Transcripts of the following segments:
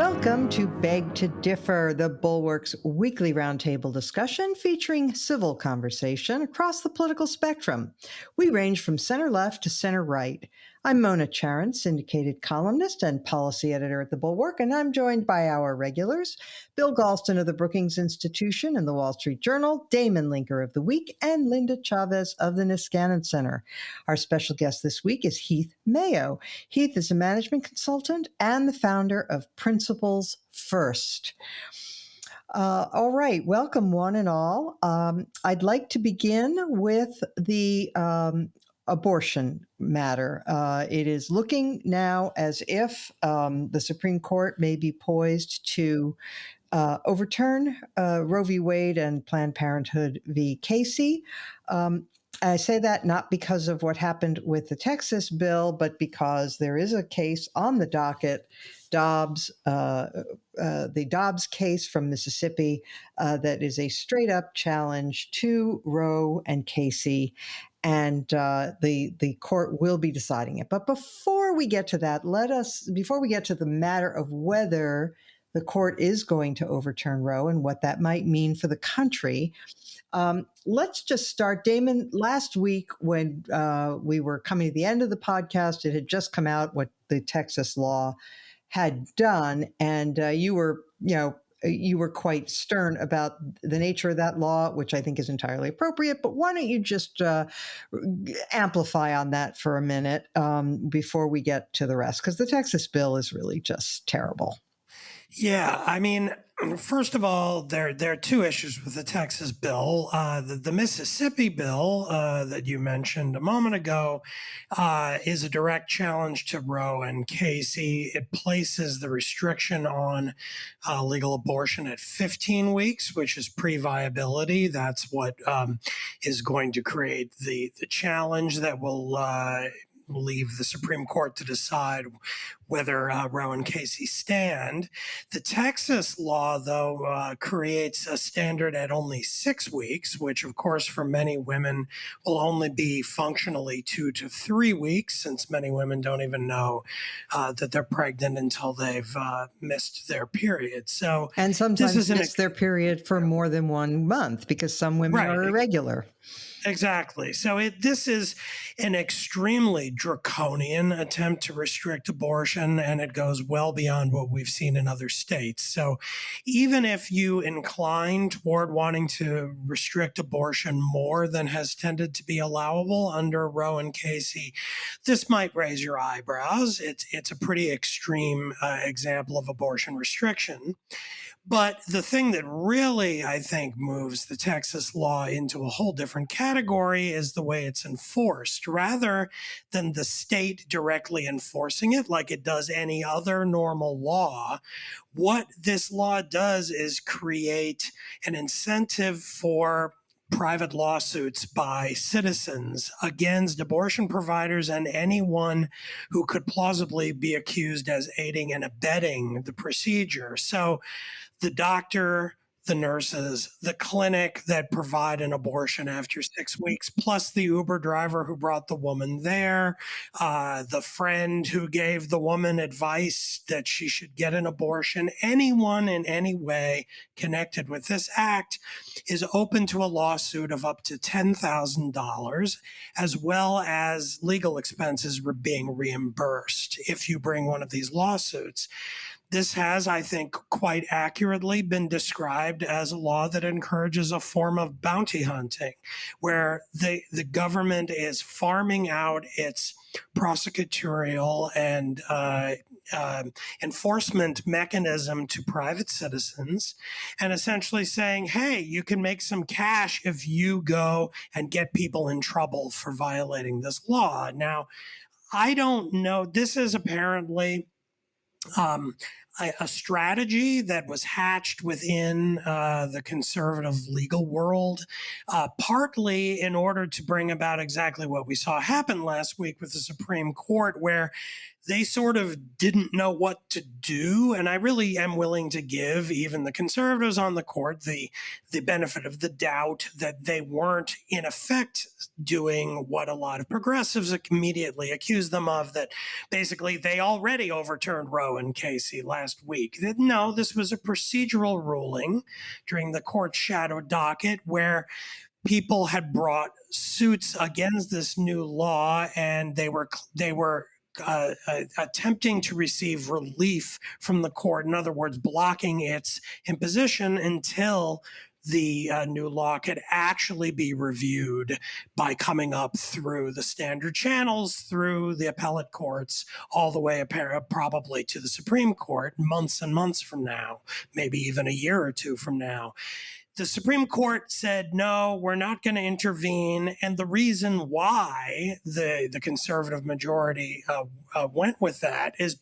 Welcome to Beg to Differ, the Bulwark's weekly roundtable discussion featuring civil conversation across the political spectrum. We range from center left to center right. I'm Mona Charan, syndicated columnist and policy editor at the Bulwark, and I'm joined by our regulars, Bill Galston of the Brookings Institution and the Wall Street Journal, Damon Linker of The Week, and Linda Chavez of the Niskanen Center. Our special guest this week is Heath Mayo. Heath is a management consultant and the founder of Principles First. All right, welcome one and all. I'd like to begin with the abortion matter. It is looking now as if the Supreme Court may be poised to overturn Roe v. Wade and Planned Parenthood v. Casey. I say that not because of what happened with the Texas bill, but because there is a case on the docket, the Dobbs case from Mississippi, that is a straight up challenge to Roe and Casey. And the court will be deciding it. But before we get to that, before we get to the matter of whether the court is going to overturn Roe and what that might mean for the country, let's just start. Damon, last week when we were coming to the end of the podcast, it had just come out what the Texas law had done, and you were quite stern about the nature of that law, which I think is entirely appropriate. But why don't you just amplify on that for a minute before we get to the rest? Because the Texas bill is really just terrible. Yeah, I mean, first of all, there are two issues with the Texas bill. The Mississippi bill that you mentioned a moment ago is a direct challenge to Roe and Casey. It places the restriction on legal abortion at 15 weeks, which is pre-viability. That's what is going to create the challenge that will leave the Supreme Court to decide whether Roe and Casey stand. The Texas law, though, creates a standard at only 6 weeks, which, of course, for many women will only be functionally 2 to 3 weeks, since many women don't even know that they're pregnant until they've missed their period. And sometimes miss their period for more than 1 month because some women are irregular. Exactly. So this is an extremely draconian attempt to restrict abortion, and it goes well beyond what we've seen in other states. So even if you incline toward wanting to restrict abortion more than has tended to be allowable under Roe and Casey, this might raise your eyebrows. It's a pretty extreme example of abortion restriction. But the thing that really, I think, moves the Texas law into a whole different category is the way it's enforced. Rather than the state directly enforcing it like it does any other normal law, what this law does is create an incentive for private lawsuits by citizens against abortion providers and anyone who could plausibly be accused as aiding and abetting the procedure. So the doctor, the nurses, the clinic that provide an abortion after 6 weeks, plus the Uber driver who brought the woman there, the friend who gave the woman advice that she should get an abortion, anyone in any way connected with this act is open to a lawsuit of up to $10,000, as well as legal expenses being reimbursed if you bring one of these lawsuits. This has, I think, quite accurately been described as a law that encourages a form of bounty hunting, where the government is farming out its prosecutorial and enforcement mechanism to private citizens and essentially saying, hey, you can make some cash if you go and get people in trouble for violating this law. Now, I don't know. This is apparently a strategy that was hatched within the conservative legal world, partly in order to bring about exactly what we saw happen last week with the Supreme Court, where they sort of didn't know what to do. And I really am willing to give even the conservatives on the court the benefit of the doubt that they weren't in effect doing what a lot of progressives immediately accused them of, that basically they already overturned Roe and Casey last last week. That no, this was a procedural ruling during the court's shadow docket where people had brought suits against this new law, and they were attempting to receive relief from the court. In other words, blocking its imposition until the new law could actually be reviewed by coming up through the standard channels, through the appellate courts, all the way probably to the Supreme Court months and months from now, maybe even a year or two from now. The Supreme Court said, no, we're not going to intervene. And the reason why the conservative majority went with that is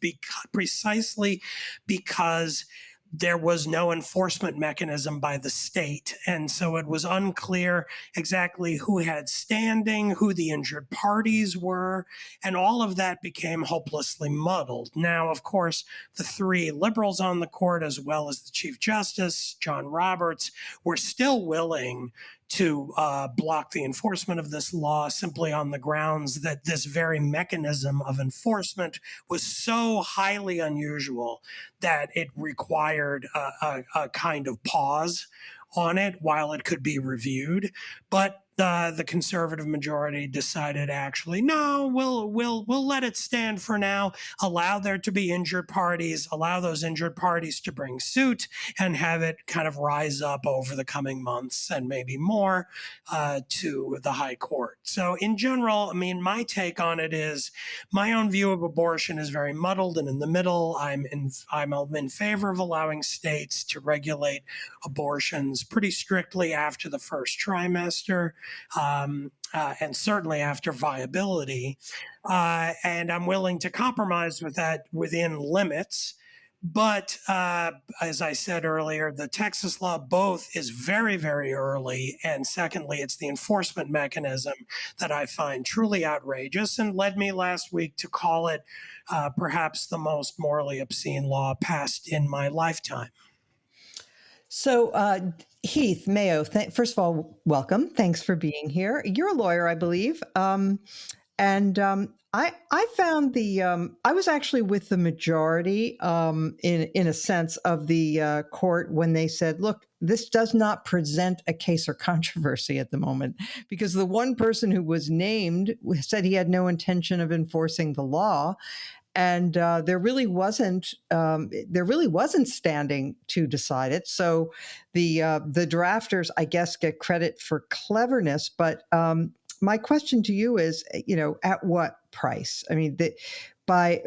precisely because there was no enforcement mechanism by the state. And so it was unclear exactly who had standing, who the injured parties were, and all of that became hopelessly muddled. Now, of course, the three liberals on the court, as well as the Chief Justice, John Roberts, were still willing to block the enforcement of this law simply on the grounds that this very mechanism of enforcement was so highly unusual that it required a kind of pause on it while it could be reviewed. But the conservative majority decided, actually, no, we'll let it stand for now, allow there to be injured parties, allow those injured parties to bring suit, and have it kind of rise up over the coming months and maybe more to the high court. So in general, I mean, my take on it is my own view of abortion is very muddled and in the middle. I'm in favor of allowing states to regulate abortions pretty strictly after the first trimester. And certainly after viability. And I'm willing to compromise with that within limits. But as I said earlier, the Texas law both is very, very early. And secondly, it's the enforcement mechanism that I find truly outrageous and led me last week to call it perhaps the most morally obscene law passed in my lifetime. So, Heath Mayo, first of all, welcome. Thanks for being here. You're a lawyer, I believe. I found I was actually with the majority in a sense of the court when they said, look, this does not present a case or controversy at the moment, because the one person who was named said he had no intention of enforcing the law. And there really wasn't standing to decide it. So the drafters, I guess, get credit for cleverness. But my question to you is, at what price? I mean, by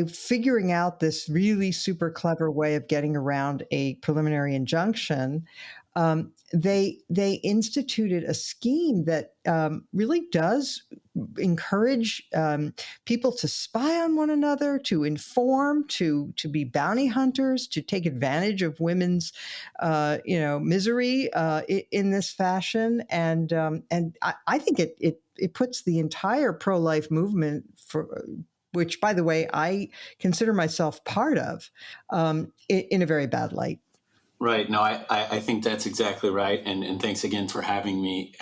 figuring out this really super clever way of getting around a preliminary injunction, they instituted a scheme that really does encourage people to spy on one another, to inform, to be bounty hunters, to take advantage of women's, misery in this fashion, and I think it puts the entire pro-life movement, which, by the way, I consider myself part of, in a very bad light. Right. No, I think that's exactly right. And thanks again for having me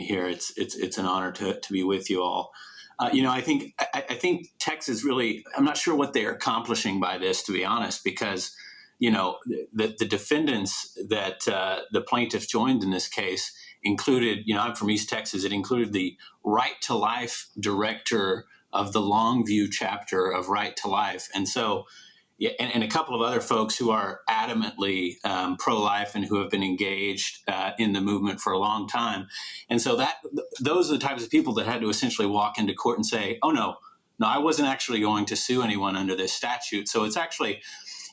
here. It's an honor to be with you all. I think Texas really, I'm not sure what they're accomplishing by this, to be honest, because, the defendants that the plaintiffs joined in this case included, I'm from East Texas. It included the Right to Life director of the Longview chapter of Right to Life. And so, yeah, and a couple of other folks who are adamantly pro-life and who have been engaged in the movement for a long time. And so those are the types of people that had to essentially walk into court and say, oh, no, I wasn't actually going to sue anyone under this statute. So it's actually,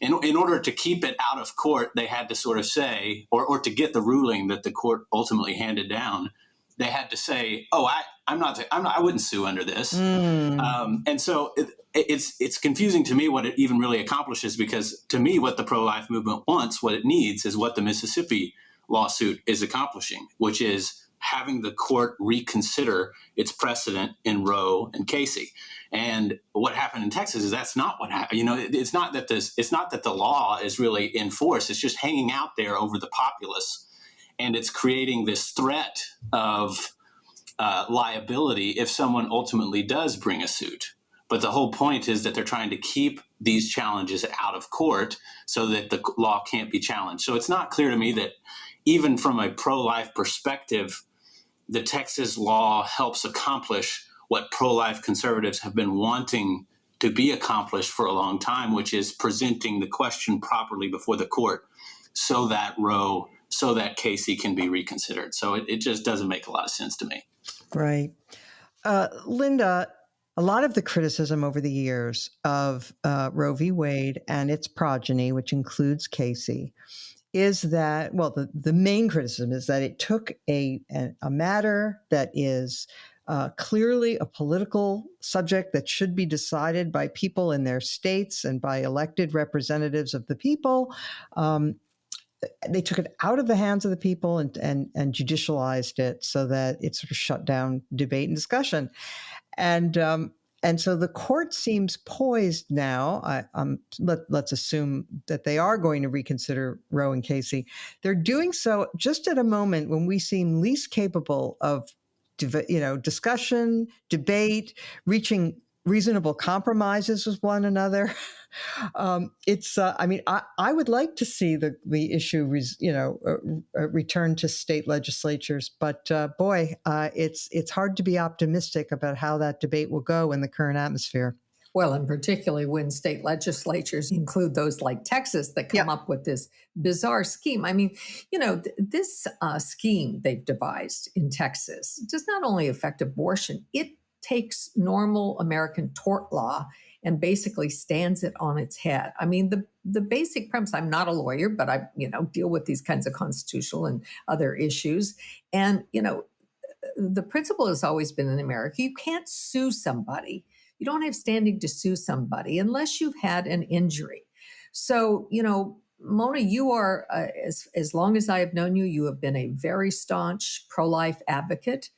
in order to keep it out of court, they had to sort of say, or to get the ruling that the court ultimately handed down, they had to say, oh, I wouldn't sue under this. And so it's confusing to me what it even really accomplishes, because to me, what the pro-life movement wants, what it needs, is what the Mississippi lawsuit is accomplishing, which is having the court reconsider its precedent in Roe and Casey. And what happened in Texas is that's not what happened. It's not that the law is really enforced. It's just hanging out there over the populace, and it's creating this threat of liability if someone ultimately does bring a suit. But the whole point is that they're trying to keep these challenges out of court so that the law can't be challenged. So it's not clear to me that even from a pro-life perspective, the Texas law helps accomplish what pro-life conservatives have been wanting to be accomplished for a long time, which is presenting the question properly before the court so that Casey can be reconsidered. So it just doesn't make a lot of sense to me. Right. Linda, a lot of the criticism over the years of Roe v. Wade and its progeny, which includes Casey, is that, well, the main criticism is that it took a matter that is clearly a political subject that should be decided by people in their states and by elected representatives of the people. They took it out of the hands of the people and judicialized it so that it sort of shut down debate and discussion. And so the court seems poised now. Let's assume that they are going to reconsider Roe and Casey. They're doing so just at a moment when we seem least capable of, discussion, debate, reaching reasonable compromises with one another. I would like to see the issue, return to state legislatures, but it's hard to be optimistic about how that debate will go in the current atmosphere. Well, and particularly when state legislatures include those like Texas that come up with this bizarre scheme. I mean, this scheme they've devised in Texas does not only affect abortion, it takes normal American tort law and basically stands it on its head. I mean, the basic premise, I'm not a lawyer, but I, deal with these kinds of constitutional and other issues. And, the principle has always been in America, you can't sue somebody. You don't have standing to sue somebody unless you've had an injury. So, Mona, you are, as long as I have known you, you have been a very staunch pro-life advocate.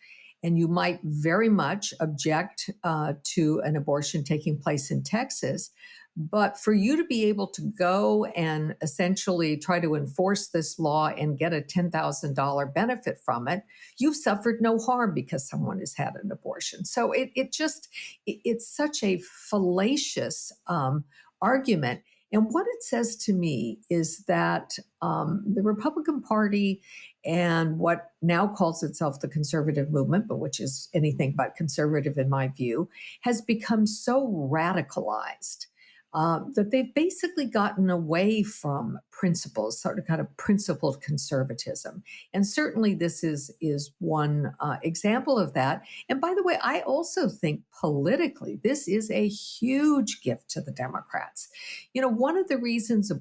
And you might very much object to an abortion taking place in Texas. But for you to be able to go and essentially try to enforce this law and get a $10,000 benefit from it, you've suffered no harm because someone has had an abortion. So it's such a fallacious argument. And what it says to me is that the Republican Party and what now calls itself the conservative movement, but which is anything but conservative in my view, has become so radicalized that they've basically gotten away from principles, sort of kind of principled conservatism. And certainly this is one example of that. And by the way, I also think politically, this is a huge gift to the Democrats. One of the reasons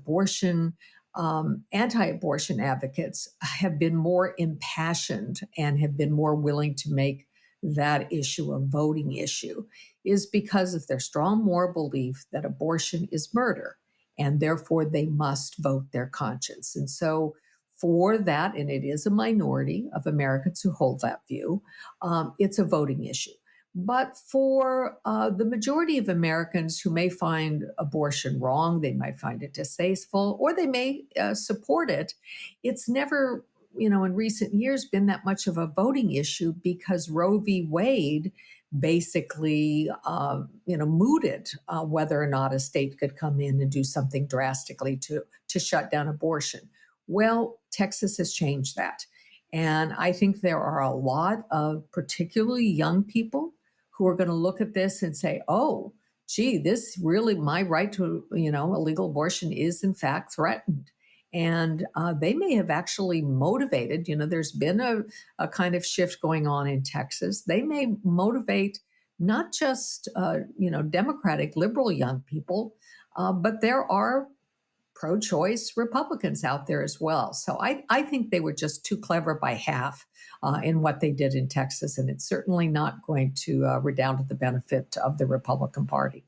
anti-abortion advocates have been more impassioned and have been more willing to make that issue a voting issue is because of their strong moral belief that abortion is murder, and therefore they must vote their conscience. And so for that, and it is a minority of Americans who hold that view, it's a voting issue. But for the majority of Americans who may find abortion wrong, they might find it distasteful, or they may support it, it's never, in recent years been that much of a voting issue because Roe v. Wade basically, mooted whether or not a state could come in and do something drastically to shut down abortion. Well, Texas has changed that. And I think there are a lot of particularly young people who are going to look at this and say, oh, gee, this really, my right to, a legal abortion is in fact threatened. And they may have actually motivated, there's been a kind of shift going on in Texas. They may motivate not just, Democratic liberal young people, but there are pro-choice Republicans out there as well. So I think they were just too clever by half in what they did in Texas. And it's certainly not going to redound to the benefit of the Republican Party.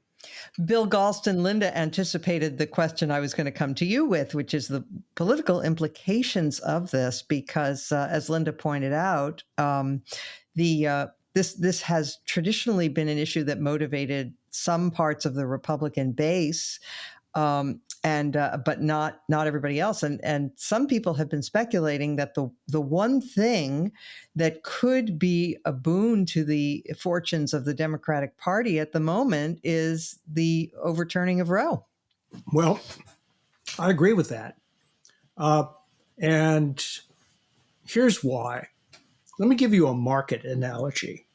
Bill Galston, Linda anticipated the question I was going to come to you with, which is the political implications of this, because as Linda pointed out, this has traditionally been an issue that motivated some parts of the Republican base. and but not everybody else. And some people have been speculating that the one thing that could be a boon to the fortunes of the Democratic Party at the moment is the overturning of Roe. Well, I agree with that. And here's why. Let me give you a market analogy.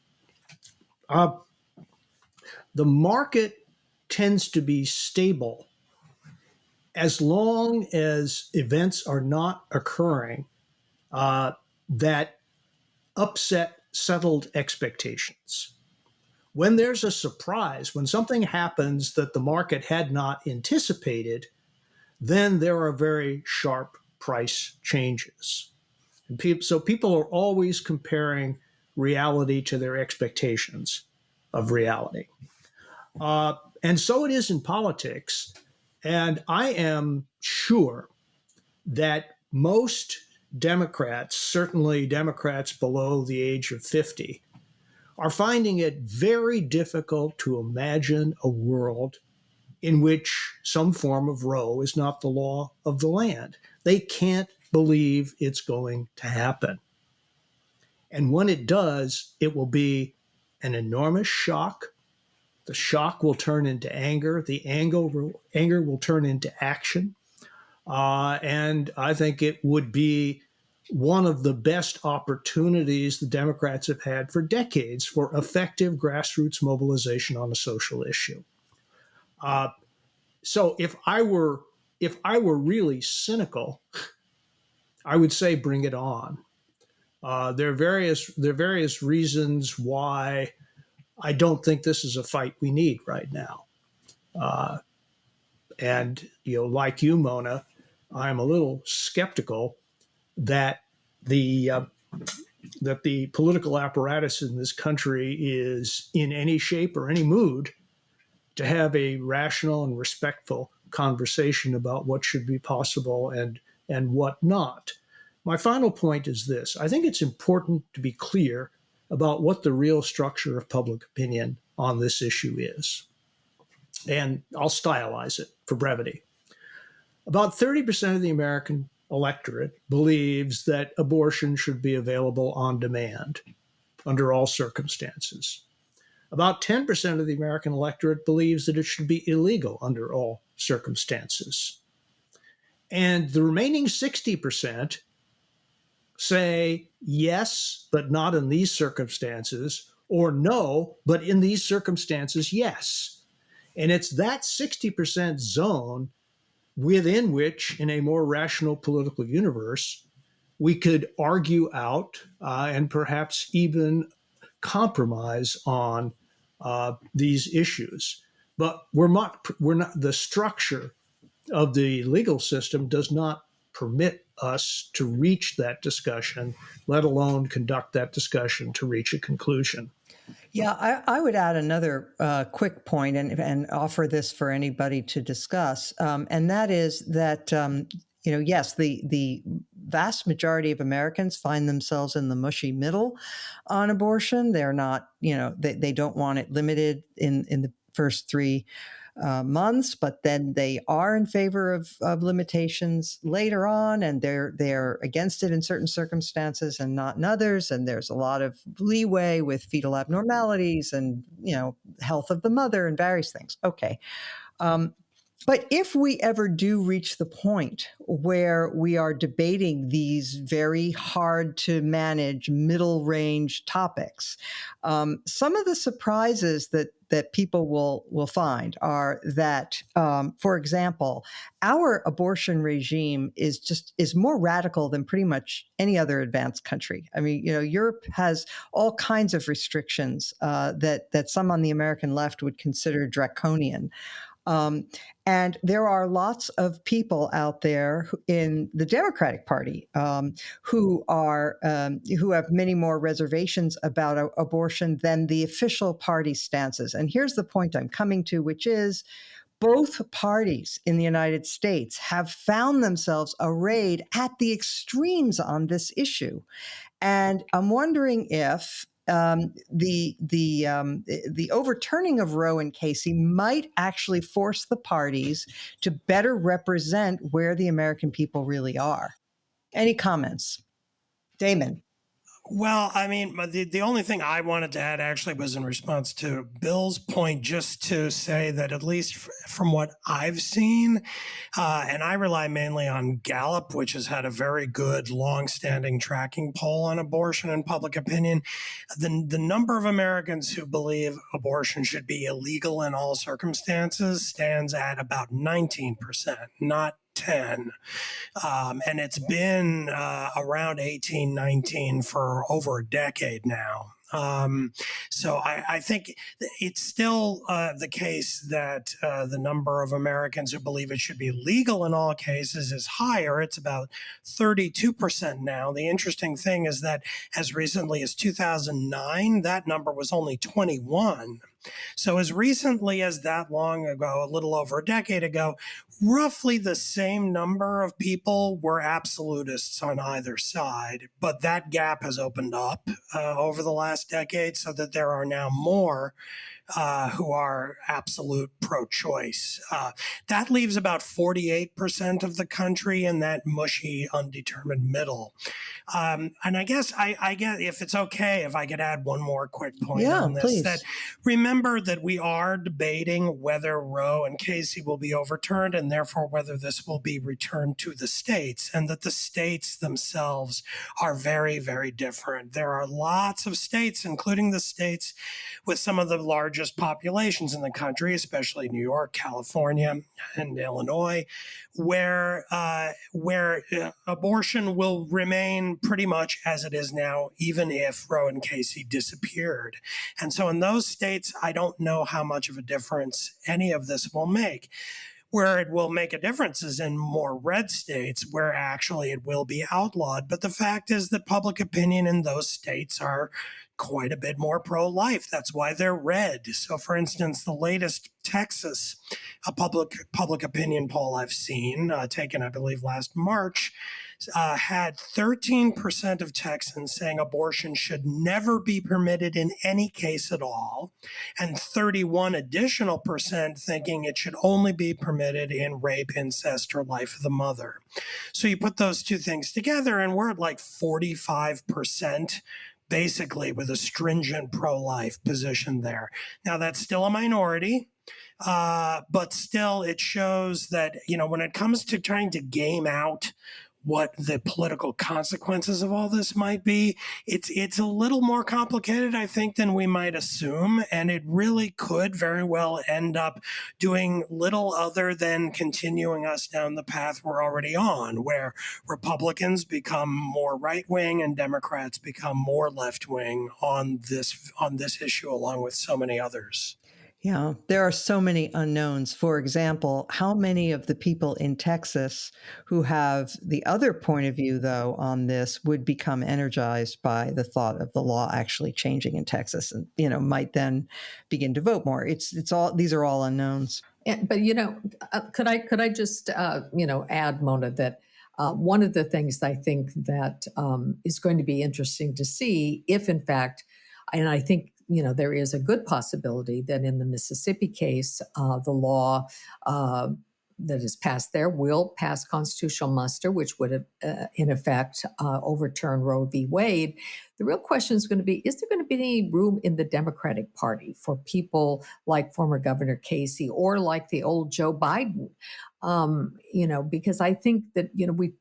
The market tends to be stable as long as events are not occurring that upset settled expectations. When there's a surprise, when something happens that the market had not anticipated, then there are very sharp price changes. So people are always comparing reality to their expectations of reality. And so it is in politics. And I am sure that most Democrats, certainly Democrats below the age of 50, are finding it very difficult to imagine a world in which some form of Roe is not the law of the land. They can't believe it's going to happen. And when it does, it will be an enormous shock. The shock will turn into anger. The anger will turn into action. And I think it would be one of the best opportunities the Democrats have had for decades for effective grassroots mobilization on a social issue. So if I were really cynical, I would say bring it on. There are various reasons why I don't think this is a fight we need right now. And like you, Mona, I'm a little skeptical that the political apparatus in this country is in any shape or any mood to have a rational and respectful conversation about what should be possible and what not. My final point is this. I think it's important to be clear about what the real structure of public opinion on this issue is. And I'll stylize it for brevity. About 30% of the American electorate believes that abortion should be available on demand under all circumstances. About 10% of the American electorate believes that it should be illegal under all circumstances. And the remaining 60% say yes, but not in these circumstances, or no, but in these circumstances, yes. And it's that 60% zone within which, in a more rational political universe, we could argue out and perhaps even compromise on these issues. But we're not. The structure of the legal system does not permit us to reach that discussion, let alone conduct that discussion to reach a conclusion. Yeah, I would add another quick point and offer this for anybody to discuss, and that is that yes, the vast majority of Americans find themselves in the mushy middle on abortion. They're not, they don't want it limited in the first 3 months, but then they are in favor of limitations later on, and they're against it in certain circumstances and not in others. And there's a lot of leeway with fetal abnormalities and health of the mother and various things. Okay. But if we ever do reach the point where we are debating these very hard to manage middle range topics, some of the surprises that people will find are that, for example, our abortion regime is more radical than pretty much any other advanced country. I mean, Europe has all kinds of restrictions that some on the American left would consider draconian. And there are lots of people out there in the Democratic Party who have many more reservations about abortion than the official party stances. And here's the point I'm coming to, which is both parties in the United States have found themselves arrayed at the extremes on this issue. And I'm wondering if the overturning of Roe and Casey might actually force the parties to better represent where the American people really are. Any comments? Damon. Well, I mean, the only thing I wanted to add actually was in response to Bill's point, just to say that at least from what I've seen, and I rely mainly on Gallup, which has had a very good long-standing tracking poll on abortion and public opinion, the number of Americans who believe abortion should be illegal in all circumstances stands at about 19%, not 10. And it's been around 18, 19 for over a decade now. So I think it's still the case that the number of Americans who believe it should be legal in all cases is higher. It's about 32% now. The interesting thing is that as recently as 2009, that number was only 21. So as recently as that long ago, a little over a decade ago, roughly the same number of people were absolutists on either side. But that gap has opened up over the last decade so that there are now more who are absolute pro-choice. That leaves about 48% of the country in that mushy, undetermined middle. And I guess I get, if it's okay, if I could add one more quick point on this, please. that remember that we are debating whether Roe and Casey will be overturned and therefore whether this will be returned to the states, and that the states themselves are very, very different. There are lots of states, including the states with some of the largest populations in the country, especially New York, California, and Illinois, where abortion will remain pretty much as it is now, even if Roe and Casey disappeared. And so in those states, I don't know how much of a difference any of this will make. Where it will make a difference is in more red states where actually it will be outlawed. But the fact is that public opinion in those states are quite a bit more pro-life. That's why they're red. So, for instance, the latest Texas public opinion poll I've seen, taken, I believe, last March, had 13% of Texans saying abortion should never be permitted in any case at all, and 31 additional percent thinking it should only be permitted in rape, incest, or life of the mother. So you put those two things together, and we're at like 45%. Basically, with a stringent pro-life position there. Now, that's still a minority, but still it shows that, when it comes to trying to game out what the political consequences of all this might be, it's a little more complicated, I think, than we might assume. And it really could very well end up doing little other than continuing us down the path we're already on, where Republicans become more right-wing and Democrats become more left-wing on this issue, along with so many others. Yeah, there are so many unknowns. For example, how many of the people in Texas who have the other point of view, though, on this would become energized by the thought of the law actually changing in Texas and, might then begin to vote more? It's all, these are all unknowns. But, could I just, add, Mona, that one of the things I think that is going to be interesting to see if, in fact, and I think, there is a good possibility that in the Mississippi case, the law that is passed there will pass constitutional muster, which would have, in effect, overturn Roe v. Wade. The real question is going to be, is there going to be any room in the Democratic Party for people like former Governor Casey or like the old Joe Biden? Because I think that,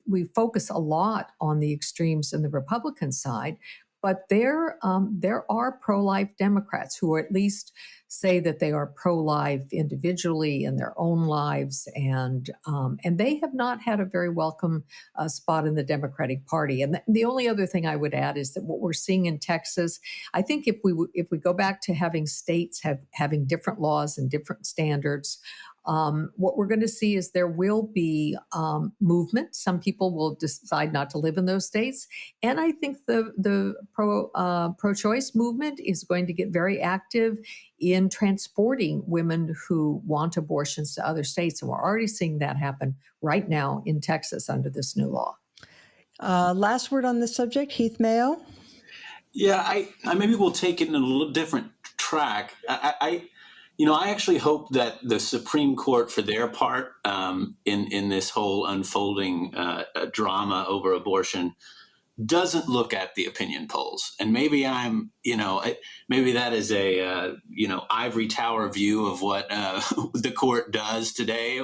we focus a lot on the extremes in the Republican side, but there are pro-life Democrats who at least say that they are pro-life individually in their own lives, and they have not had a very welcome spot in the Democratic Party. And the only other thing I would add is that what we're seeing in Texas, I think if we go back to having states having different laws and different standards, what we're going to see is there will be movement. Some people will decide not to live in those states. And I think the pro-choice movement is going to get very active in transporting women who want abortions to other states. And we're already seeing that happen right now in Texas under this new law. Last word on this subject, Heath Mayo. Yeah, I maybe we'll take it in a little different track. I actually hope that the Supreme Court, for their part, in this whole unfolding drama over abortion, doesn't look at the opinion polls. And maybe maybe that is a ivory tower view of what the court does today.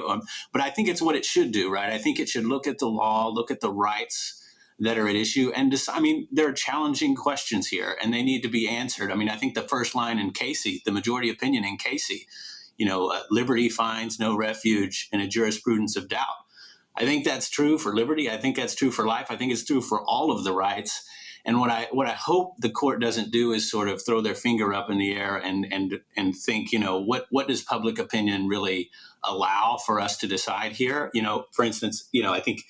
But I think it's what it should do, right? I think it should look at the law, look at the rights that are at issue, and decide. I mean, there are challenging questions here, and they need to be answered. I mean, I think the first line in Casey, the majority opinion in Casey, liberty finds no refuge in a jurisprudence of doubt. I think that's true for liberty. I think that's true for life. I think it's true for all of the rights. And what I hope the court doesn't do is sort of throw their finger up in the air and think, what does public opinion really allow for us to decide here? For instance, I think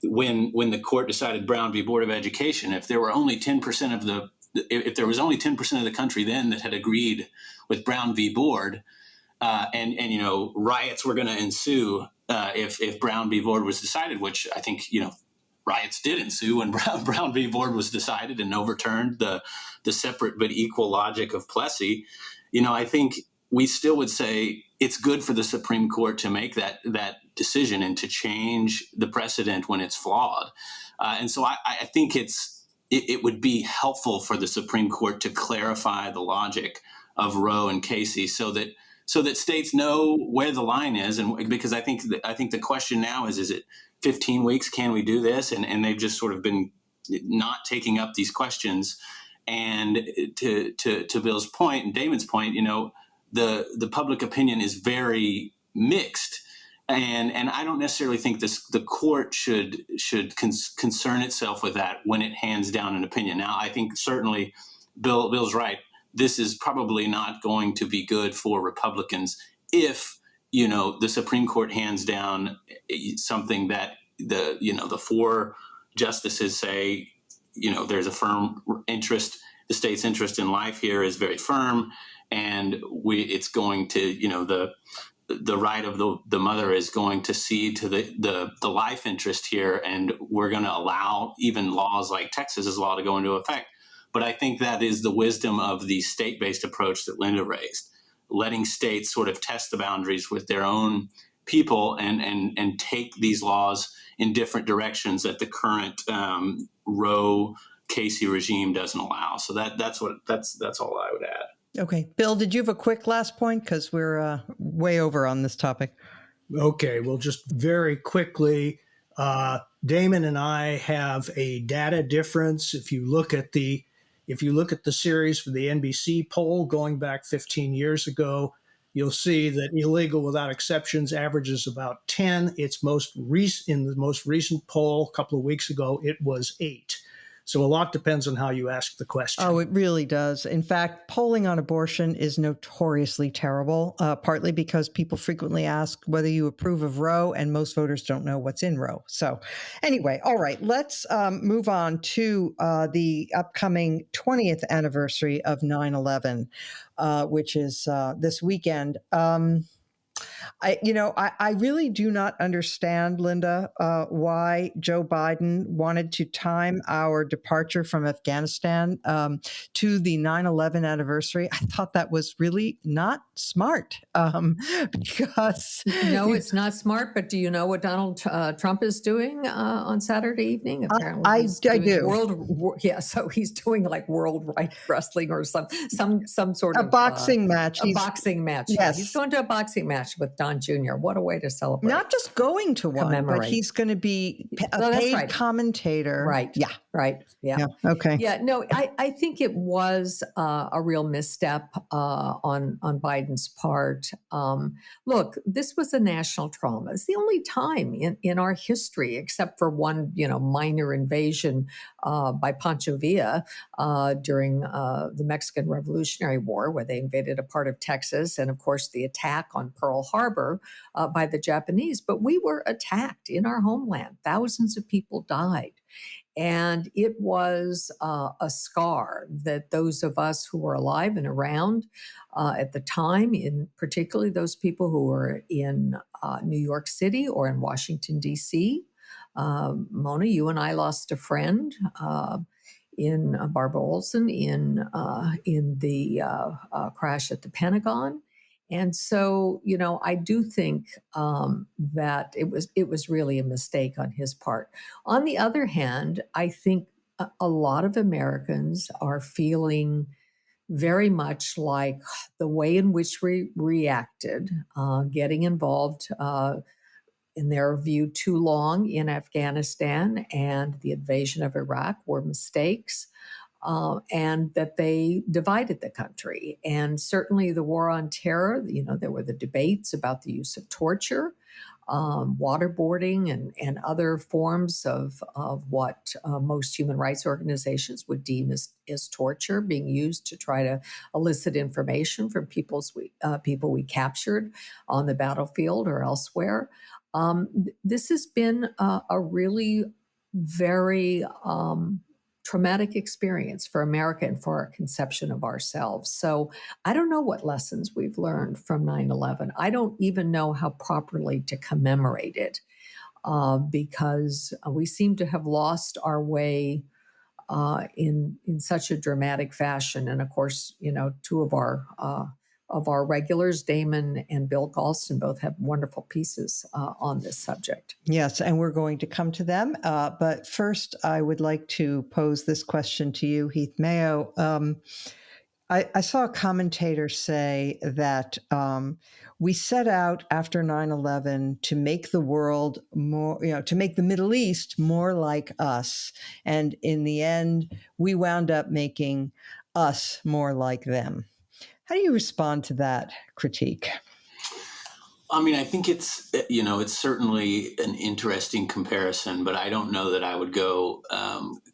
when the court decided Brown v. Board of Education, if there were only 10% if there was only 10% of the country then that had agreed with Brown v. Board, and riots were going to ensue if Brown v. Board was decided, which I think riots did ensue when Brown v. Board was decided and overturned the separate but equal logic of Plessy. I think we still would say it's good for the Supreme Court to make that decision and to change the precedent when it's flawed. And so I think it would be helpful for the Supreme Court to clarify the logic of Roe and Casey so that states know where the line is. And because I think the question now is it 15 weeks? Can we do this? And they've just sort of been not taking up these questions. And to Bill's point and Damon's point, the public opinion is very mixed. And I don't necessarily think the court should concern itself with that when it hands down an opinion. Now, I think certainly Bill's right. This is probably not going to be good for Republicans if the Supreme Court hands down something that the four justices say there's a firm interest. The state's interest in life here is very firm, and it's going to the right of the mother is going to cede to the life interest here, and we're going to allow even laws like Texas's law to go into effect. But I think that is the wisdom of the state-based approach that Linda raised, letting states sort of test the boundaries with their own people and take these laws in different directions that the current Roe Casey regime doesn't allow. So that's all I would add. Okay. Bill, did you have a quick last point? Because we're way over on this topic. Okay. Well, just very quickly, Damon and I have a data difference. If you look at the series for the NBC poll going back 15 years ago, you'll see that illegal without exceptions averages about 10. In the most recent poll a couple of weeks ago, it was 8. So a lot depends on how you ask the question. Oh, it really does. In fact, polling on abortion is notoriously terrible, partly because people frequently ask whether you approve of Roe, and most voters don't know what's in Roe. So anyway, all right, let's move on to the upcoming 20th anniversary of 9/11, which is this weekend. I really do not understand, Linda, why Joe Biden wanted to time our departure from Afghanistan to the 9/11 anniversary. I thought that was really not smart because... No, it's not smart, but do you know what Donald Trump is doing on Saturday evening? Apparently, I do. So he's doing like World Wrestling or some sort of... boxing match. A boxing match. Yes. He's going to a boxing match with Don Jr. What a way to celebrate. Not just going to one, but he's going to be a paid commentator. Right. Yeah. Right. Yeah. Okay. Yeah. No, I think it was a real misstep on Biden's part. Look, this was a national trauma. It's the only time in our history, except for one, minor invasion by Pancho Villa during the Mexican Revolutionary War, where they invaded a part of Texas, and of course the attack on Pearl Harbor by the Japanese. But we were attacked in our homeland. Thousands of people died. And it was a scar that those of us who were alive and around at the time, in particularly those people who were in New York City or in Washington, D.C. Mona, you and I lost a friend in Barbara Olson, in the crash at the Pentagon. And so, I do think that it was really a mistake on his part. On the other hand, I think a lot of Americans are feeling very much like the way in which we reacted, getting involved in their view too long in Afghanistan and the invasion of Iraq were mistakes. And that they divided the country. And certainly the war on terror, there were the debates about the use of torture, waterboarding, and other forms of what most human rights organizations would deem as torture being used to try to elicit information from people we captured on the battlefield or elsewhere. This has been a really very traumatic experience for America and for our conception of ourselves. So I don't know what lessons we've learned from 9/11. I don't even know how properly to commemorate it because we seem to have lost our way in such a dramatic fashion. And of course, two of our regulars, Damon and Bill Galston, both have wonderful pieces on this subject. Yes, and we're going to come to them. But first, I would like to pose this question to you, Heath Mayo. I saw a commentator say that we set out after 9/11 to make the world more, to make the Middle East more like us. And in the end, we wound up making us more like them. How do you respond to that critique? I mean, I think it's certainly an interesting comparison, but I don't know that I would go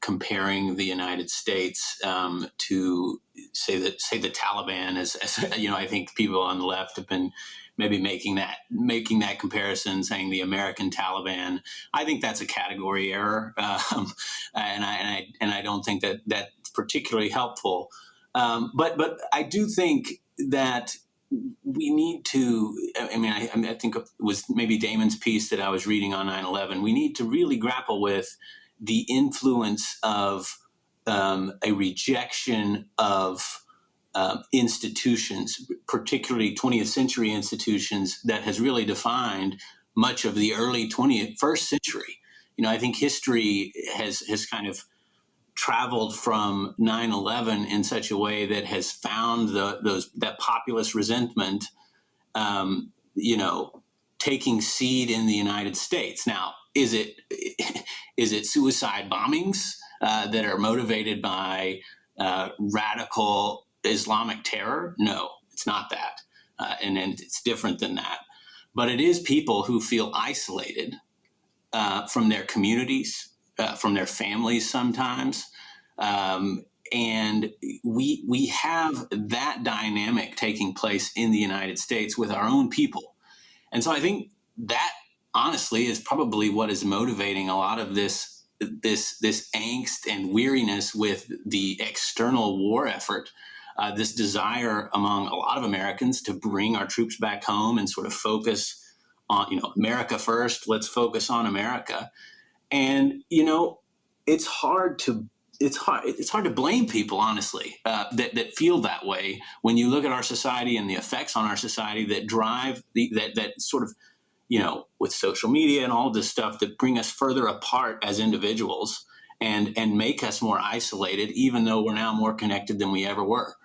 comparing the United States to say the Taliban as I think people on the left have been maybe making that comparison, saying the American Taliban. I think that's a category error, and I don't think that that's particularly helpful. But I do think that we need to, I think it was maybe Damon's piece that I was reading on 9/11. We need to really grapple with the influence of a rejection of institutions, particularly 20th century institutions, that has really defined much of the early 21st century. I think history has kind of traveled from 9/11 in such a way that has found that populist resentment, taking seed in the United States. Now, is it suicide bombings that are motivated by radical Islamic terror? No, it's not that, and it's different than that. But it is people who feel isolated from their communities, from their families sometimes. And we have that dynamic taking place in the United States with our own people. And so I think that honestly is probably what is motivating a lot of this angst and weariness with the external war effort, this desire among a lot of Americans to bring our troops back home and sort of focus on, America first, let's focus on America. And, it's hard to blame people, honestly, that feel that way when you look at our society and the effects on our society that drive that sort of, with social media and all this stuff that bring us further apart as individuals and make us more isolated, even though we're now more connected than we ever were.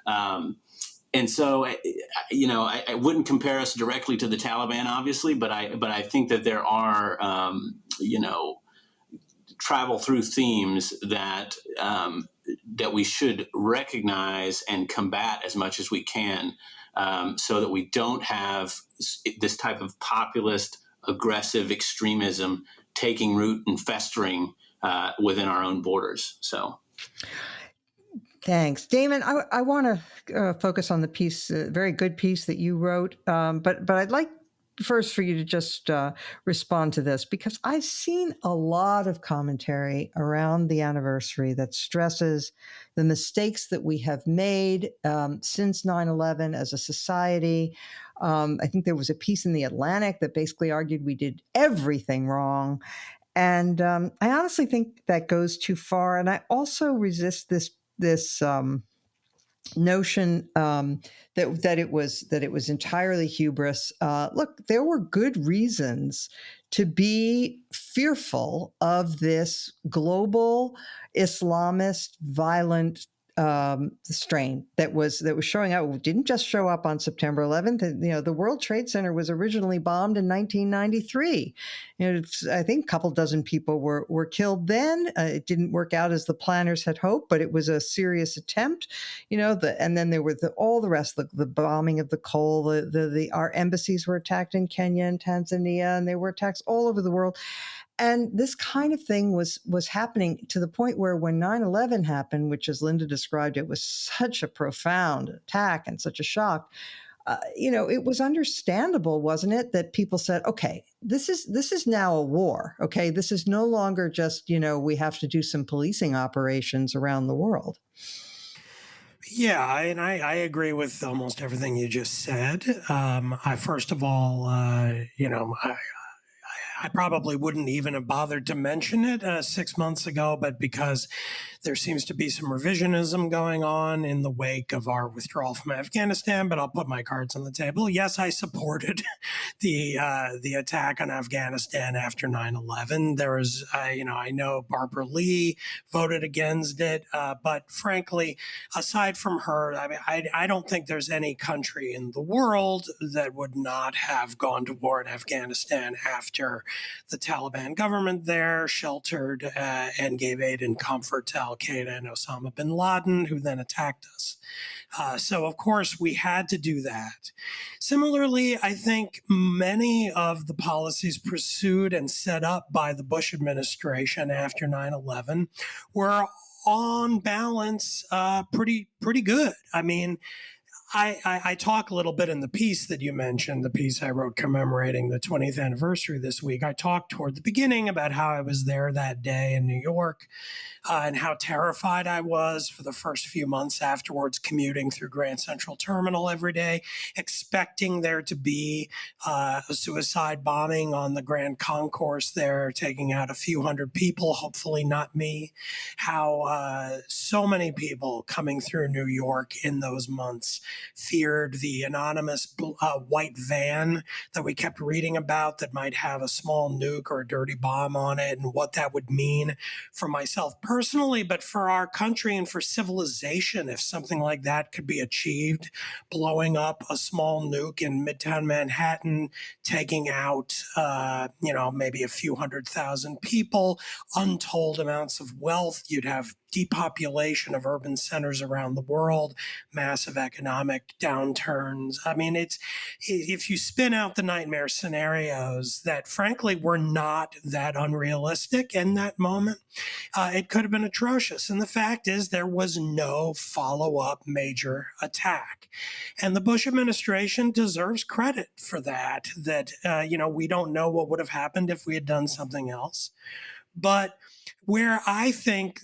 And so, I wouldn't compare us directly to the Taliban, obviously, but I think that there are, travel through themes that we should recognize and combat as much as we can, so that we don't have this type of populist, aggressive extremism taking root and festering within our own borders. So. Thanks. Damon, I want to focus on the piece, very good piece that you wrote, but I'd like first for you to just respond to this, because I've seen a lot of commentary around the anniversary that stresses the mistakes that we have made since 9/11 as a society. I think there was a piece in The Atlantic that basically argued we did everything wrong. And I honestly think that goes too far. And I also resist this notion that it was entirely hubris. Look, there were good reasons to be fearful of this global Islamist violent strain that was showing up. It didn't just show up on September 11th. The World Trade Center was originally bombed in 1993. I think a couple dozen people were killed then. It didn't work out as the planners had hoped, but it was a serious attempt. And then there were all the rest, the bombing of the coal. Our embassies were attacked in Kenya and Tanzania, and there were attacks all over the world. And this kind of thing was happening to the point where when 9/11 happened, which as Linda described, it was such a profound attack and such a shock. It was understandable, wasn't it, that people said, okay, this is now a war. Okay, this is no longer just, we have to do some policing operations around the world. Yeah, and I agree with almost everything you just said. First of all, I probably wouldn't even have bothered to mention it 6 months ago, but because there seems to be some revisionism going on in the wake of our withdrawal from Afghanistan, but I'll put my cards on the table. Yes, I supported the attack on Afghanistan after 9/11. There was, I know Barbara Lee voted against it, but frankly, aside from her, I don't think there's any country in the world that would not have gone to war in Afghanistan after the Taliban government there sheltered and gave aid and comfort to al-Qaeda and Osama bin Laden, who then attacked us. So, of course, we had to do that. Similarly, I think many of the policies pursued and set up by the Bush administration after 9/11 were on balance pretty good. I mean, I talk a little bit in the piece that you mentioned, the piece I wrote commemorating the 20th anniversary this week. I talked toward the beginning about how I was there that day in New York and how terrified I was for the first few months afterwards, commuting through Grand Central Terminal every day, expecting there to be a suicide bombing on the Grand Concourse there, taking out a few hundred people, hopefully not me. How so many people coming through New York in those months feared the anonymous white van that we kept reading about that might have a small nuke or a dirty bomb on it, and what that would mean for myself personally, but for our country and for civilization if something like that could be achieved, blowing up a small nuke in Midtown Manhattan, taking out, maybe a few 100,000 people, untold amounts of wealth. You'd have depopulation of urban centers around the world, massive economic downturns. I mean, if you spin out the nightmare scenarios that frankly were not that unrealistic in that moment, it could have been atrocious. And the fact is there was no follow-up major attack. And the Bush administration deserves credit for that, we don't know what would have happened if we had done something else. But where I think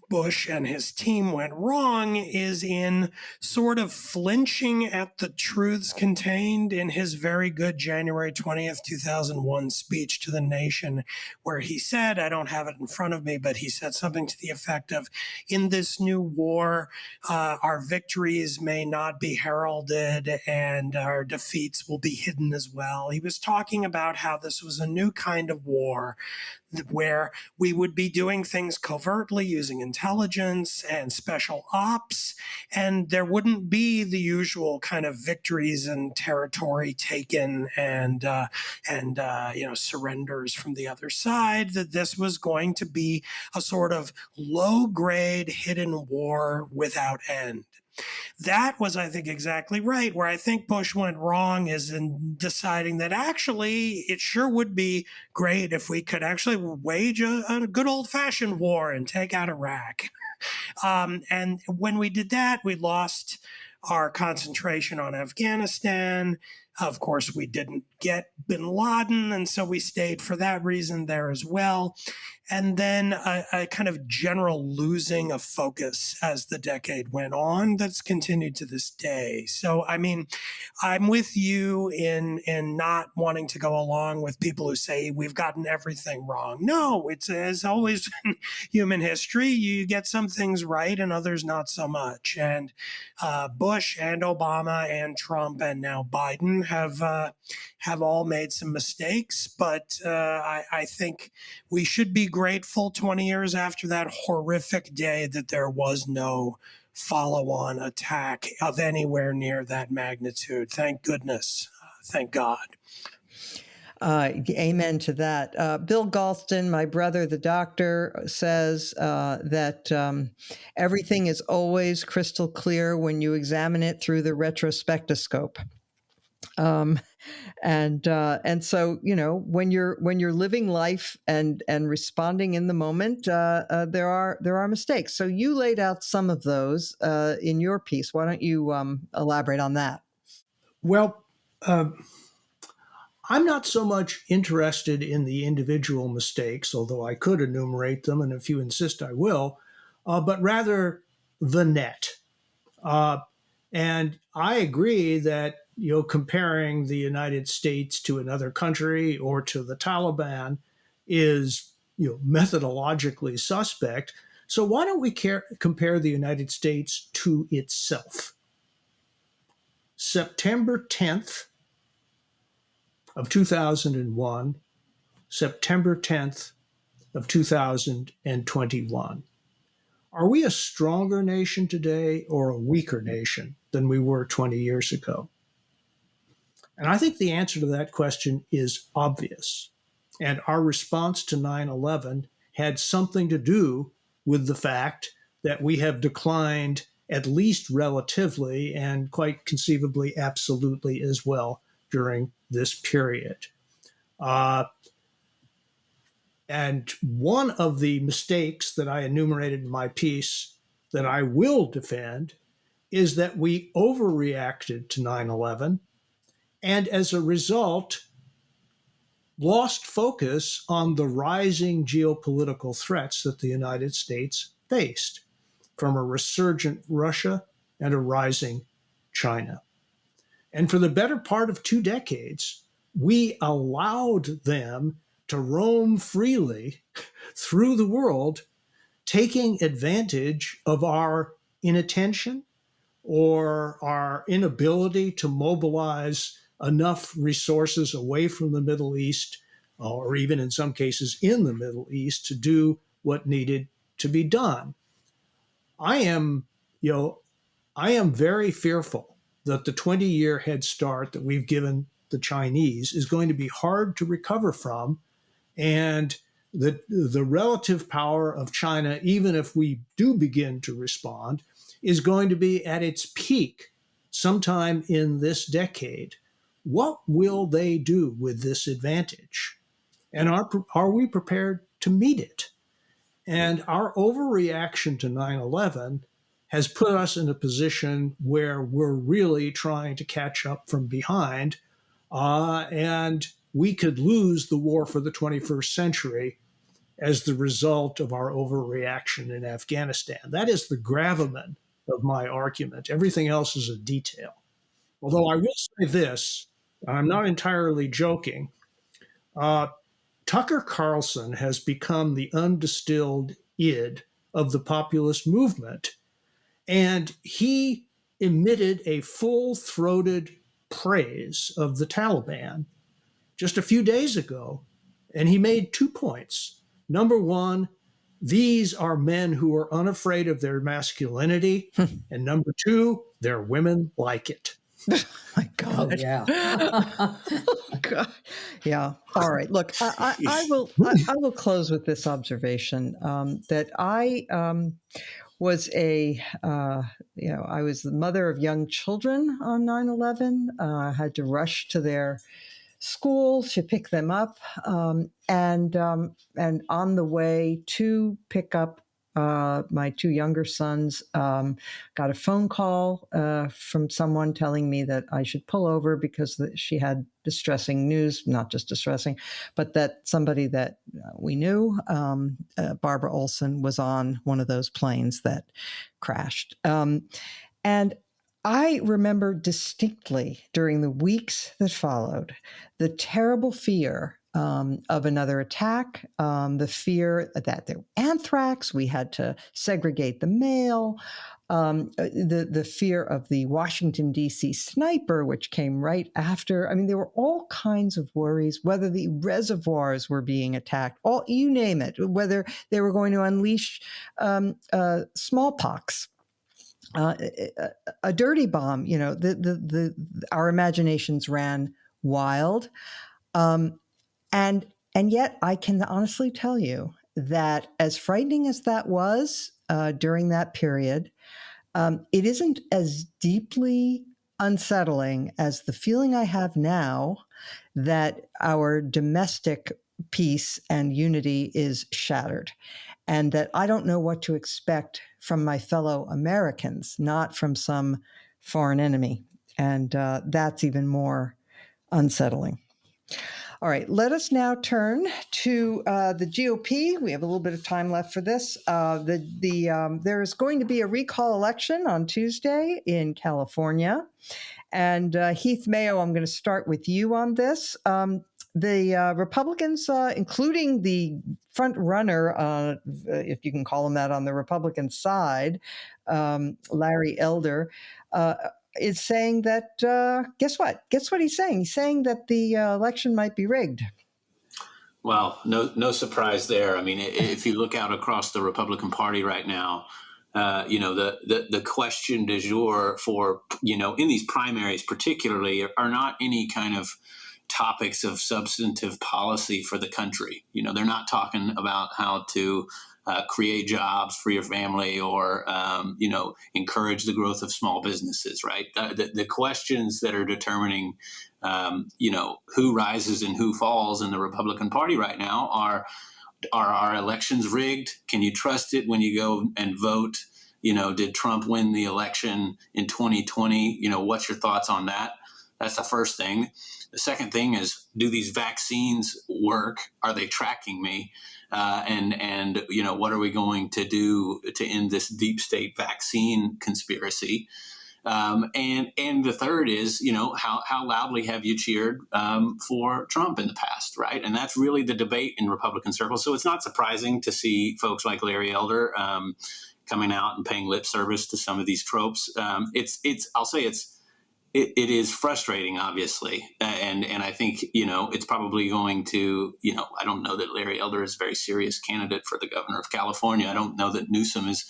Bush and his team went wrong is in sort of flinching at the truths contained in his very good January 20th, 2001 speech to the nation, where he said, I don't have it in front of me, but he said something to the effect of, in this new war, our victories may not be heralded and our defeats will be hidden as well. He was talking about how this was a new kind of war where we would be doing things covertly using intelligence and special ops, and there wouldn't be the usual kind of victories and territory taken and surrenders from the other side, that this was going to be a sort of low-grade hidden war without end. That was, I think, exactly right. Where I think Bush went wrong is in deciding that actually it sure would be great if we could actually wage a good old-fashioned war and take out Iraq. And when we did that, we lost our concentration on Afghanistan. Of course, we didn't get bin Laden, and so we stayed for that reason there as well. And then a kind of general losing of focus as the decade went on that's continued to this day. So, I mean, I'm with you in not wanting to go along with people who say we've gotten everything wrong. No, it's as always in human history. You get some things right and others not so much. And Bush and Obama and Trump and now Biden have all made some mistakes, but I think we should be grateful 20 years after that horrific day that there was no follow-on attack of anywhere near that magnitude. Thank goodness. Thank God. Amen to that. Bill Galston, my brother, the doctor, says that everything is always crystal clear when you examine it through the retrospectoscope. And so, you know, when you're living life and responding in the moment, there are mistakes. So you laid out some of those in your piece. Why don't you elaborate on that? Well, I'm not so much interested in the individual mistakes, although I could enumerate them, and if you insist, I will, but rather the net. And I agree that, you know, comparing the United States to another country or to the Taliban is, you know, methodologically suspect. So why don't we compare the United States to itself? September 10th of 2001, September 10th of 2021. Are we a stronger nation today or a weaker nation than we were 20 years ago? And I think the answer to that question is obvious. And our response to 9/11 had something to do with the fact that we have declined, at least relatively, and quite conceivably absolutely as well, during this period. And one of the mistakes that I enumerated in my piece that I will defend is that we overreacted to 9/11 and as a result lost focus on the rising geopolitical threats that the United States faced from a resurgent Russia and a rising China. And for the better part of 2 decades, we allowed them to roam freely through the world, taking advantage of our inattention or our inability to mobilize enough resources away from the Middle East, or even in some cases in the Middle East, to do what needed to be done. I am very fearful that the 20-year head start that we've given the Chinese is going to be hard to recover from, and the relative power of China, even if we do begin to respond, is going to be at its peak sometime in this decade. What will they do with this advantage? And are we prepared to meet it? And our overreaction to 9/11 has put us in a position where we're really trying to catch up from behind, and we could lose the war for the 21st century as the result of our overreaction in Afghanistan. That is the gravamen of my argument. Everything else is a detail. Although I will say this, I'm not entirely joking. Tucker Carlson has become the undistilled id of the populist movement, and he emitted a full-throated praise of the Taliban just a few days ago, and he made 2 points. Number one, these are men who are unafraid of their masculinity, and number two, their women like it. My God. Oh, yeah. Oh, God. Yeah. All right. Look, I will close with this observation that I was I was the mother of young children on 9/11. I had to rush to their school to pick them up, and on the way to pick up My two younger sons got a phone call from someone telling me that I should pull over because she had distressing news, not just distressing, but that somebody that we knew, Barbara Olson, was on one of those planes that crashed. And I remember distinctly during the weeks that followed the terrible fear of another attack, the fear that there was anthrax, we had to segregate the mail, the fear of the Washington, D.C. sniper, which came right after. I mean, there were all kinds of worries, whether the reservoirs were being attacked, all you name it, whether they were going to unleash smallpox. A dirty bomb, our imaginations ran wild. And yet I can honestly tell you that as frightening as that was during that period, it isn't as deeply unsettling as the feeling I have now that our domestic peace and unity is shattered, and that I don't know what to expect from my fellow Americans, not from some foreign enemy. And that's even more unsettling. All right, let us now turn to the GOP. We have a little bit of time left for this. There is going to be a recall election on Tuesday in California. And Heath Mayo, I'm going to start with you on this. The Republicans, including the front runner, if you can call him that, on the Republican side, Larry Elder, is saying that, guess what? Guess what he's saying? He's saying that the election might be rigged. Well, no surprise there. I mean, if you look out across the Republican Party right now, the question du jour for, in these primaries particularly, are not any kind of topics of substantive policy for the country. They're not talking about how to create jobs for your family or, encourage the growth of small businesses, right? The questions that are determining, who rises and who falls in the Republican Party right now are our elections rigged? Can you trust it when you go and vote? Did Trump win the election in 2020? What's your thoughts on that? That's the first thing. The second thing is, do these vaccines work? Are they tracking me? And what are we going to do to end this deep state vaccine conspiracy? And the third is, how loudly have you cheered for Trump in the past, right? And that's really the debate in Republican circles. So it's not surprising to see folks like Larry Elder coming out and paying lip service to some of these tropes. It is frustrating, obviously, and I think it's probably going to I don't know that Larry Elder is a very serious candidate for the governor of California. I don't know that Newsom is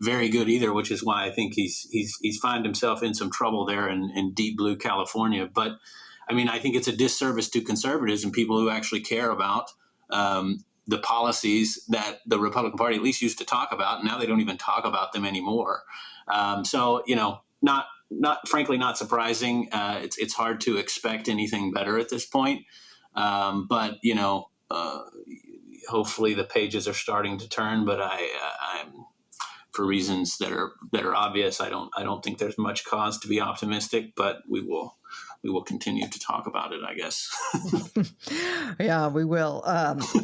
very good either, which is why I think he's found himself in some trouble there in deep blue California. But I mean, I think it's a disservice to conservatives and people who actually care about the policies that the Republican Party at least used to talk about. Now they don't even talk about them anymore. Frankly, not surprising. It's hard to expect anything better at this point. But hopefully the pages are starting to turn. But I'm for reasons that are obvious. I don't think there's much cause to be optimistic. But we will continue to talk about it, I guess. Yeah, we will,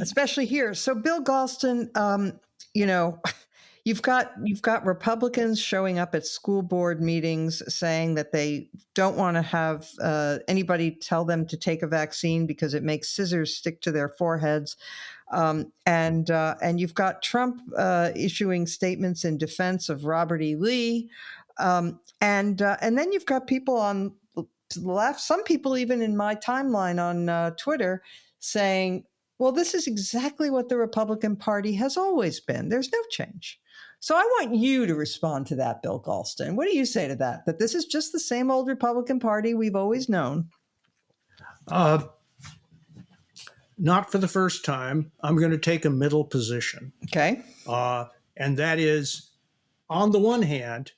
especially here. So, Bill Galston, You've got Republicans showing up at school board meetings saying that they don't want to have anybody tell them to take a vaccine because it makes scissors stick to their foreheads, and you've got Trump issuing statements in defense of Robert E. Lee, and then you've got people on to the left, some people even in my timeline on Twitter, saying, "Well, this is exactly what the Republican Party has always been. There's no change." So I want you to respond to that, Bill Galston. What do you say to that? That this is just the same old Republican Party we've always known? Not for the first time. I'm going to take a middle position. Okay. And that is, on the one hand,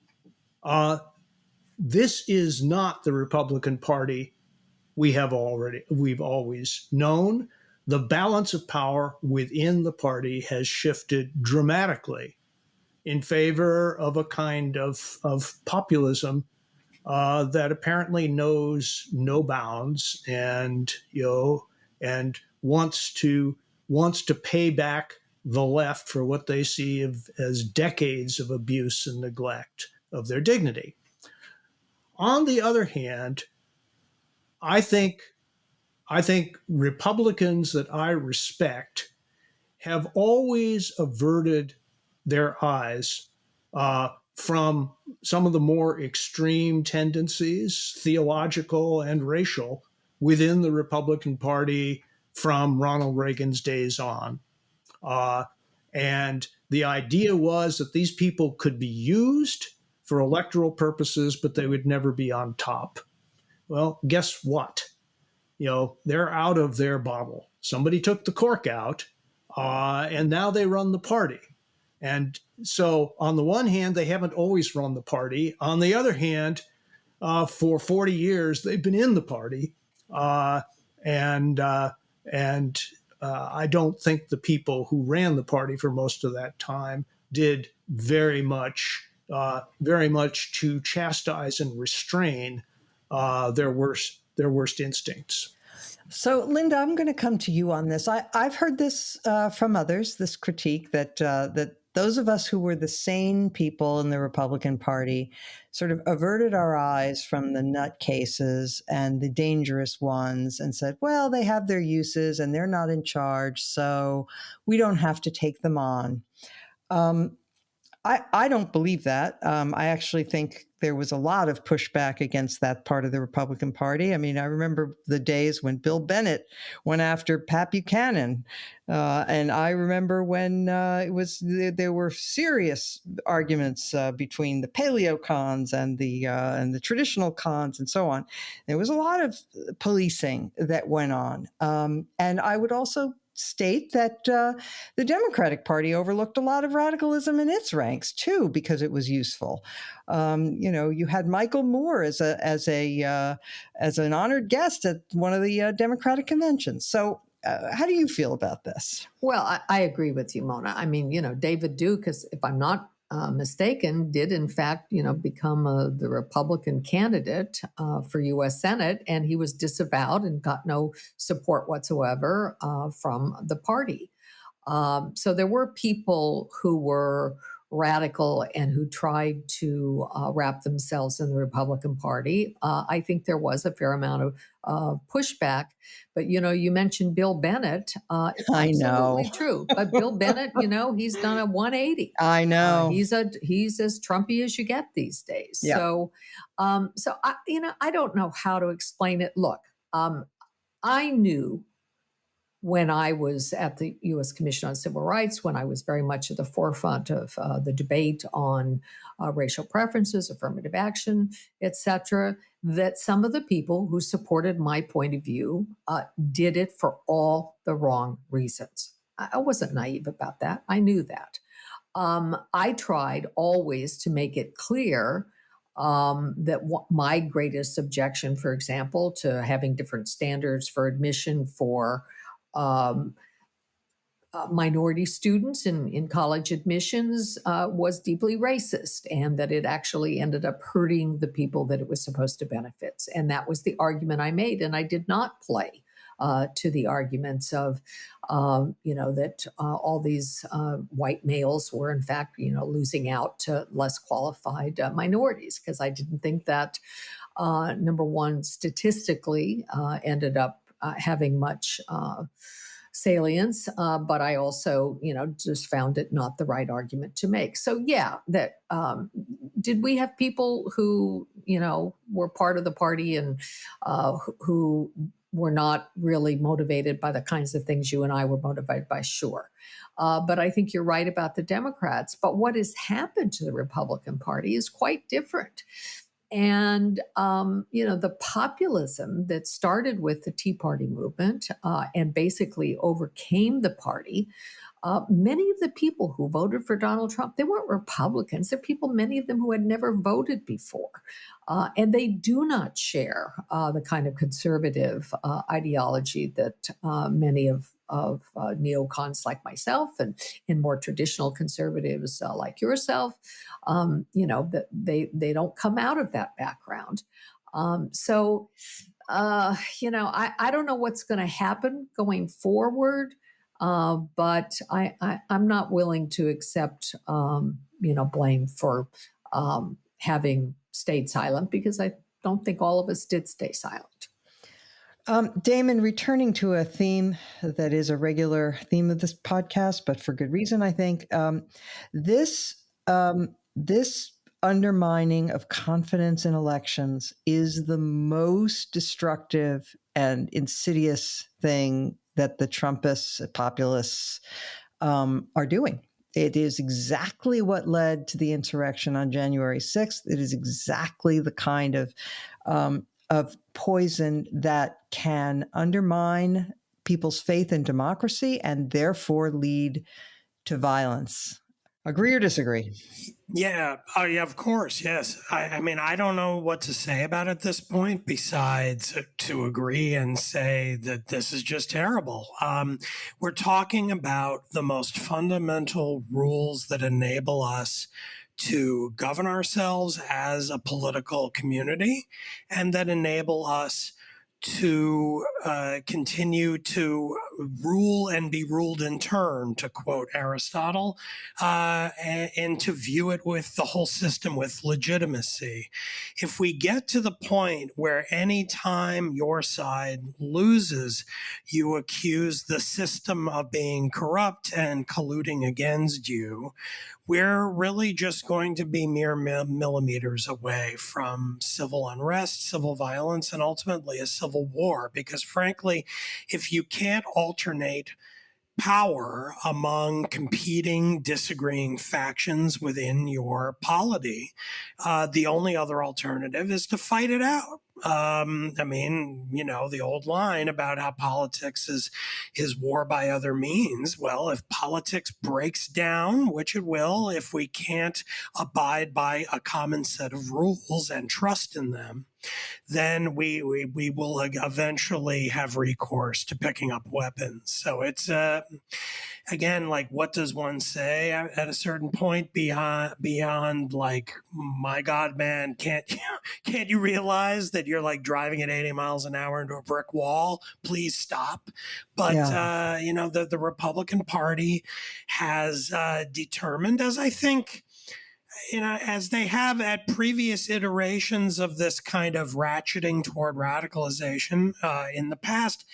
this is not the Republican Party we've always known. The balance of power within the party has shifted dramatically in favor of a kind of populism that apparently knows no bounds, and and wants to pay back the left for what they see as decades of abuse and neglect of their dignity. On the other hand, I think Republicans that I respect have always averted their eyes from some of the more extreme tendencies, theological and racial, within the Republican Party from Ronald Reagan's days on. And the idea was that these people could be used for electoral purposes, but they would never be on top. Well, guess what? They're out of their bottle. Somebody took the cork out, and now they run the party. And so on the one hand, they haven't always run the party. On the other hand, for 40 years, they've been in the party. And I don't think the people who ran the party for most of that time did very much to chastise and restrain their worst instincts. So, Linda, I'm going to come to you on this. I've heard this from others, this critique that those of us who were the sane people in the Republican Party sort of averted our eyes from the nutcases and the dangerous ones and said, well, they have their uses and they're not in charge, so we don't have to take them on. I don't believe that. I actually think there was a lot of pushback against that part of the Republican Party. I mean, I remember the days when Bill Bennett went after Pat Buchanan. And I remember when there were serious arguments between the paleocons and the traditional cons and so on. There was a lot of policing that went on. And I would also state that the Democratic Party overlooked a lot of radicalism in its ranks too, because it was useful. You had Michael Moore as an honored guest at one of the Democratic conventions. So, how do you feel about this? Well, I agree with you, Mona. I mean, David Duke, if I'm not mistaken, did in fact, become the Republican candidate for U.S. Senate, and he was disavowed and got no support whatsoever from the party. So there were people who were radical and who tried to wrap themselves in the Republican Party. I think there was a fair amount of pushback. But, you mentioned Bill Bennett. It's I know. absolutely true. But Bill Bennett, he's done a 180. I know. He's as Trumpy as you get these days. Yeah. So I don't know how to explain it. Look, I knew when I was at the U.S. Commission on Civil Rights, when I was very much at the forefront of the debate on racial preferences, affirmative action, et cetera, that some of the people who supported my point of view did it for all the wrong reasons. I wasn't naive about that. I knew that. I tried always to make it clear that my greatest objection, for example, to having different standards for admission for minority students in college admissions was deeply racist, and that it actually ended up hurting the people that it was supposed to benefit. And that was the argument I made. And I did not play to the arguments of, that all these white males were, in fact, losing out to less qualified minorities, because I didn't think that, number one, statistically ended up having much salience, but I also, just found it not the right argument to make. So yeah, that did we have people who, were part of the party and who were not really motivated by the kinds of things you and I were motivated by? Sure. But I think you're right about the Democrats. But what has happened to the Republican Party is quite different. And, the populism that started with the Tea Party movement and basically overcame the party Many of the people who voted for Donald Trump, they weren't Republicans. They're people, many of them who had never voted before. And they do not share the kind of conservative ideology that many of neocons like myself and more traditional conservatives like yourself, that they don't come out of that background. I don't know what's going to happen going forward, but I'm not willing to accept, blame for having stayed silent, because I don't think all of us did stay silent. Damon, returning to a theme that is a regular theme of this podcast, but for good reason, I think, this undermining of confidence in elections is the most destructive and insidious thing that the Trumpists, populists, are doing. It is exactly what led to the insurrection on January 6th. It is exactly the kind of poison that can undermine people's faith in democracy and therefore lead to violence. Agree or disagree? Yeah, of course, yes. I mean, I don't know what to say about it at this point besides to agree and say that this is just terrible. We're talking about the most fundamental rules that enable us to govern ourselves as a political community and that enable us to continue to rule and be ruled in turn, to quote Aristotle, and to view it with the whole system with legitimacy. If we get to the point where any time your side loses, you accuse the system of being corrupt and colluding against you, we're really just going to be mere millimeters away from civil unrest, civil violence, and ultimately a civil war. Because frankly, if you can't alternate power among competing, disagreeing factions within your polity, the only other alternative is to fight it out. The old line about how politics is war by other means. Well, if politics breaks down, which it will, if we can't abide by a common set of rules and trust in them, then we will eventually have recourse to picking up weapons. So it's again, like, what does one say at a certain point beyond like, my God, man, can't you realize that you're like driving at 80 miles an hour into a brick wall? Please stop. But the Republican Party has determined, as I think, as they have at previous iterations of this kind of ratcheting toward radicalization in the past,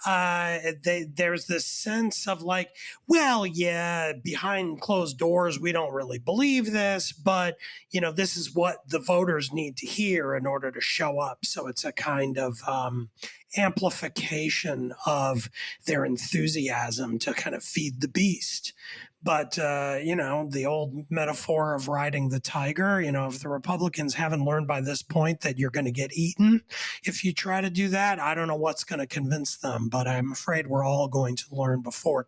there's this sense of like, well, yeah, behind closed doors, we don't really believe this, but, this is what the voters need to hear in order to show up. So it's a kind of amplification of their enthusiasm to kind of feed the beast. But, the old metaphor of riding the tiger, if the Republicans haven't learned by this point that you're going to get eaten if you try to do that, I don't know what's going to convince them. But I'm afraid we're all going to learn before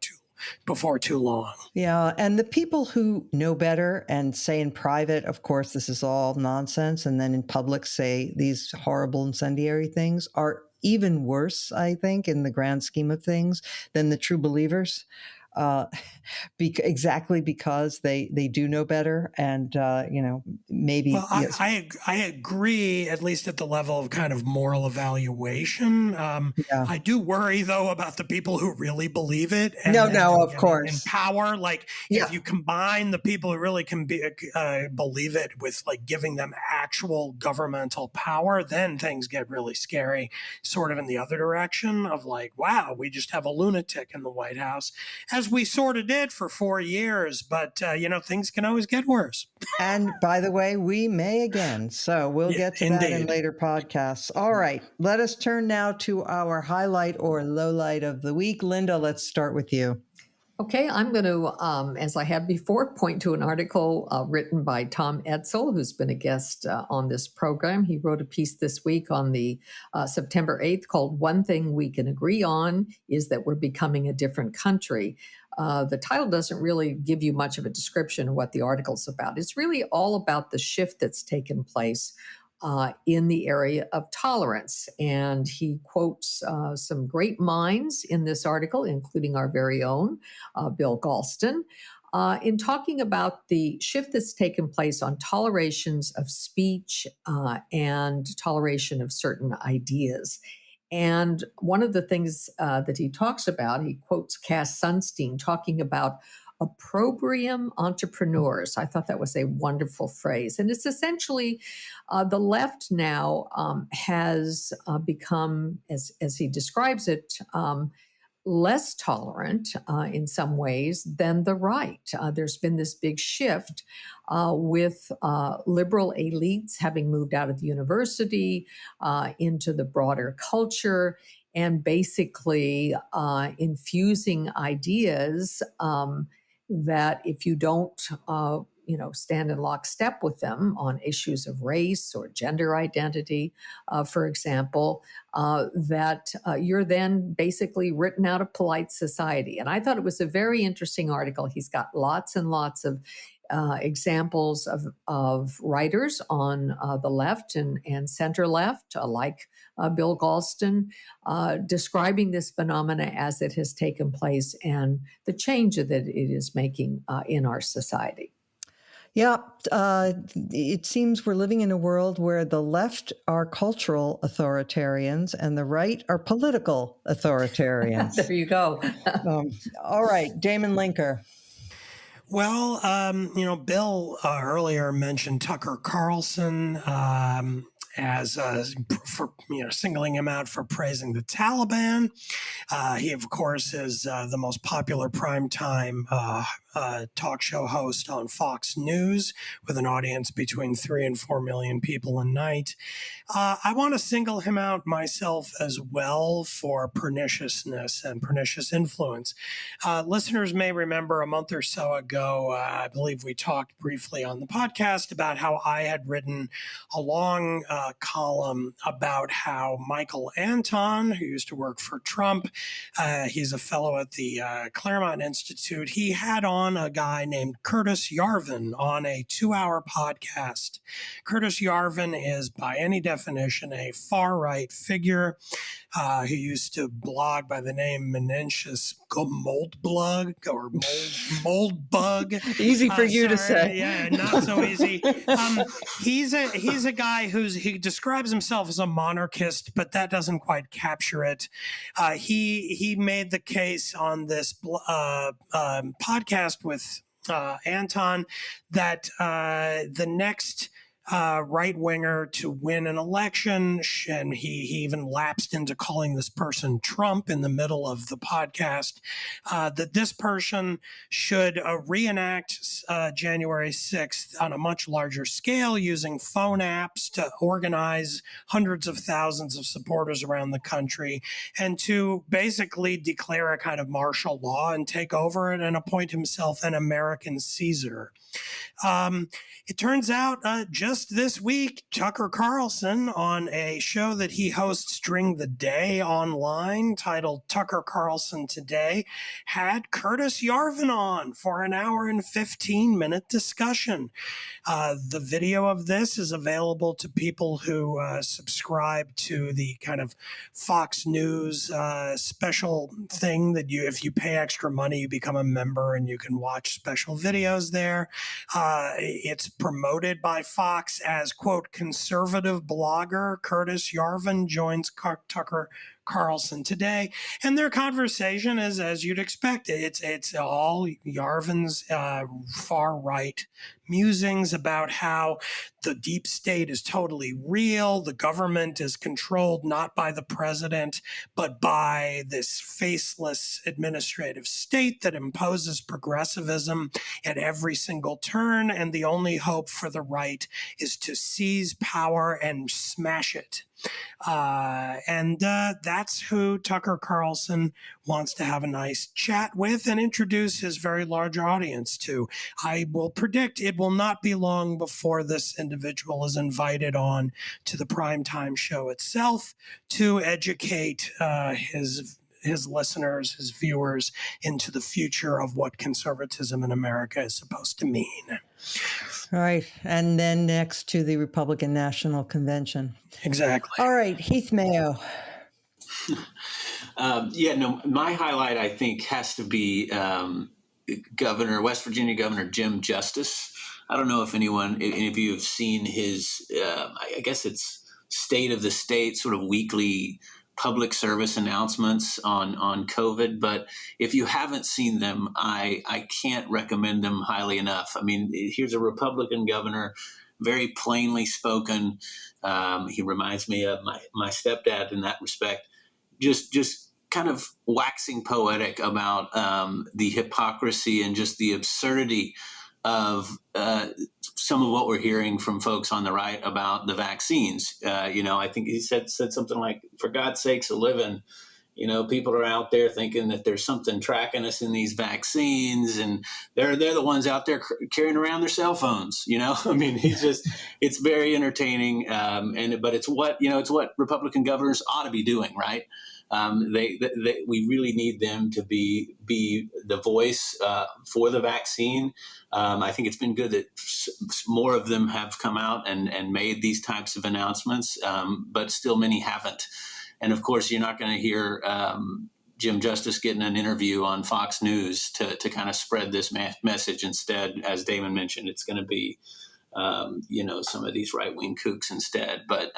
too long. Yeah. And the people who know better and say in private, of course, this is all nonsense, and then in public say these horrible incendiary things, are even worse, I think, in the grand scheme of things than the true believers. Exactly because they do know better, and maybe. Well, yes. I agree, at least at the level of kind of moral evaluation. I do worry though about the people who really believe it. Of course. In power, like if you combine the people who really can believe it with like giving them actual governmental power, then things get really scary. Sort of in the other direction of like, wow, we just have a lunatic in the White House. As we sort of did for 4 years, but things can always get worse. And by the way, we may again. So we'll get to that in later podcasts. All right. Let us turn now to our highlight or lowlight of the week. Linda, let's start with you. Okay, I'm going to, as I have before, point to an article written by Tom Edsel, who's been a guest on this program. He wrote a piece this week on the September 8th called "One Thing We Can Agree On is That We're Becoming a Different Country." The title doesn't really give you much of a description of what the article's about. It's really all about the shift that's taken place in the area of tolerance. And he quotes some great minds in this article, including our very own Bill Galston, in talking about the shift that's taken place on tolerations of speech and toleration of certain ideas. And one of the things that he talks about, he quotes Cass Sunstein talking about opprobrium entrepreneurs. I thought that was a wonderful phrase. And it's essentially the left now has become, as he describes it, less tolerant in some ways than the right. There's been this big shift with liberal elites having moved out of the university into the broader culture and basically infusing ideas that if you don't stand in lockstep with them on issues of race or gender identity, for example, that you're then basically written out of polite society. And I thought it was a very interesting article. He's got lots and lots of examples of writers on the left and center left, like Bill Galston, describing this phenomena as it has taken place and the change that it is making in our society. Yeah, it seems we're living in a world where the left are cultural authoritarians and the right are political authoritarians. There you go. All right, Damon Linker. Well, Bill earlier mentioned Tucker Carlson as for singling him out for praising the Taliban. He, of course, is the most popular primetime talk show host on Fox News with an audience between 3 and 4 million people a night. I want to single him out myself as well for perniciousness and pernicious influence. Listeners may remember a month or so ago, I believe we talked briefly on the podcast about how I had written a long column about how Michael Anton, who used to work for Trump, he's a fellow at the Claremont Institute, he had on a guy named Curtis Yarvin on a 2-hour podcast. Curtis Yarvin is, by any definition, a far-right figure who used to blog by the name Menentius Moldbug or Moldbug. Easy for you to say. Yeah, not so easy. He's a guy he describes himself as a monarchist, but that doesn't quite capture it. He made the case on this podcast with Anton that the next right-winger to win an election, and he even lapsed into calling this person Trump in the middle of the podcast, that this person should reenact January 6th on a much larger scale using phone apps to organize hundreds of thousands of supporters around the country and to basically declare a kind of martial law and take over it and appoint himself an American Caesar. It turns out just this week, Tucker Carlson, on a show that he hosts during the day online titled Tucker Carlson Today, had Curtis Yarvin on for an hour and 15-minute discussion. The video of this is available to people who subscribe to the kind of Fox News special thing that if you pay extra money, you become a member and you can watch special videos there. It's promoted by Fox as, quote, conservative blogger Curtis Yarvin joins Tucker Carlson today. And their conversation is, as you'd expect, it's all Yarvin's far-right musings about how the deep state is totally real. The government is controlled not by the president, but by this faceless administrative state that imposes progressivism at every single turn. And the only hope for the right is to seize power and smash it. And that's who Tucker Carlson wants to have a nice chat with and introduce his very large audience to. I will predict it will not be long before this individual is invited on to the primetime show itself to educate his listeners, his viewers, into the future of what conservatism in America is supposed to mean. All right. And then next to the Republican National Convention. Exactly. All right. Heath Mayo. My highlight, I think, has to be West Virginia Governor Jim Justice. I don't know if any of you have seen his, I guess it's State of the State sort of weekly public service announcements on COVID, but if you haven't seen them, I can't recommend them highly enough. I mean, here's a Republican governor, very plainly spoken. He reminds me of my stepdad in that respect. Just kind of waxing poetic about the hypocrisy and just the absurdity of some of what we're hearing from folks on the right about the vaccines. I think he said something like, for God's sakes, a living, people are out there thinking that there's something tracking us in these vaccines, and they're the ones out there carrying around their cell phones. I mean, it's very entertaining. But it's what Republican governors ought to be doing, right? We really need them to be the voice for the vaccine. I think it's been good that more of them have come out and made these types of announcements, but still many haven't. And of course, you're not going to hear Jim Justice getting an interview on Fox News to kind of spread this message. Instead, as Damon mentioned, it's going to be some of these right-wing kooks instead. But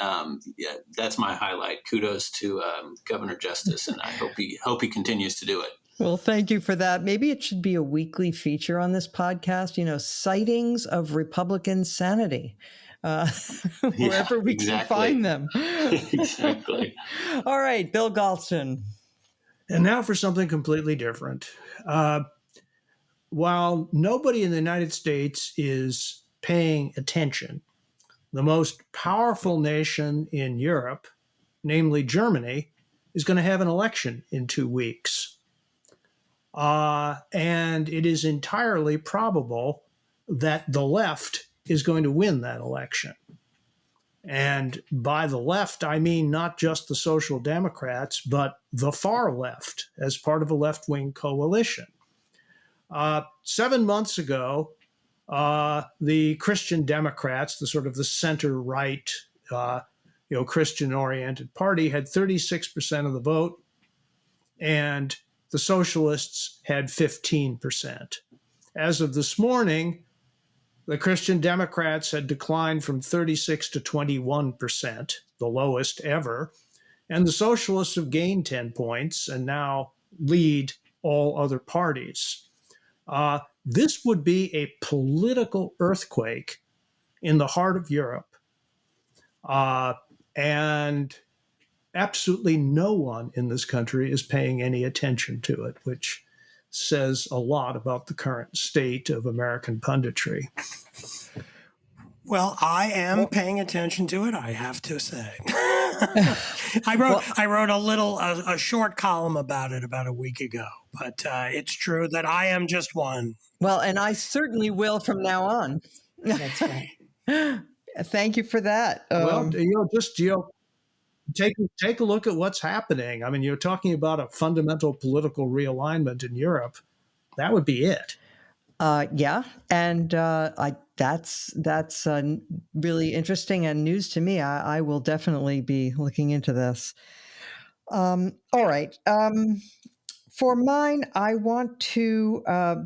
that's my highlight. Kudos to Governor Justice, and I hope he continues to do it. Well, thank you for that. Maybe it should be a weekly feature on this podcast, sightings of Republican sanity, wherever we can find them. Exactly. All right, Bill Galston. And now for something completely different. While nobody in the United States is paying attention, the most powerful nation in Europe, namely Germany, is going to have an election in 2 weeks. And it is entirely probable that the left is going to win that election. And by the left, I mean not just the Social Democrats, but the far left as part of a left-wing coalition. 7 months ago, the Christian Democrats, the sort of the center-right, Christian-oriented party, had 36% of the vote, and the socialists had 15%. As of this morning, the Christian Democrats had declined from 36 to 21%, the lowest ever, and the socialists have gained 10 points and now lead all other parties. This would be a political earthquake in the heart of Europe, and absolutely no one in this country is paying any attention to it, which says a lot about the current state of American punditry. Well, I am paying attention to it, I have to say. I wrote a short column about it about a week ago, but it's true that I am just one. Well, and I certainly will from now on. That's right. Thank you for that. Take a look at what's happening. I mean, you're talking about a fundamental political realignment in Europe. That would be it. Yeah, and that's really interesting and news to me. I will definitely be looking into this. All right. For mine, I want to,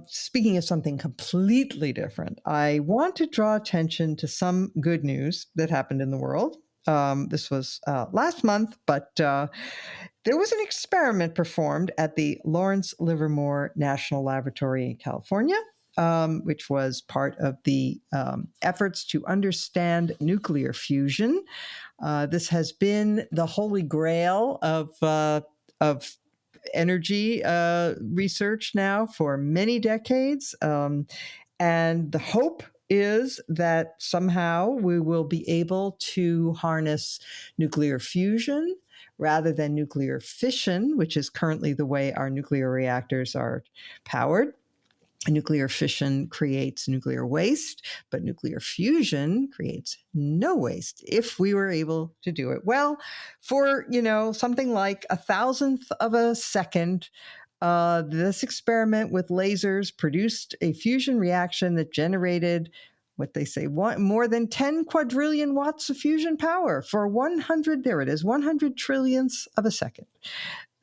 speaking of something completely different, I want to draw attention to some good news that happened in the world. This was last month, but there was an experiment performed at the Lawrence Livermore National Laboratory in California, which was part of the efforts to understand nuclear fusion. This has been the holy grail of energy research now for many decades. And the hope is that somehow we will be able to harness nuclear fusion rather than nuclear fission, which is currently the way our nuclear reactors are powered. Nuclear fission creates nuclear waste, but nuclear fusion creates no waste if we were able to do it well. For, something like 1,000th of a second, this experiment with lasers produced a fusion reaction that generated what they say more than 10 quadrillion watts of fusion power for 100 trillionths of a second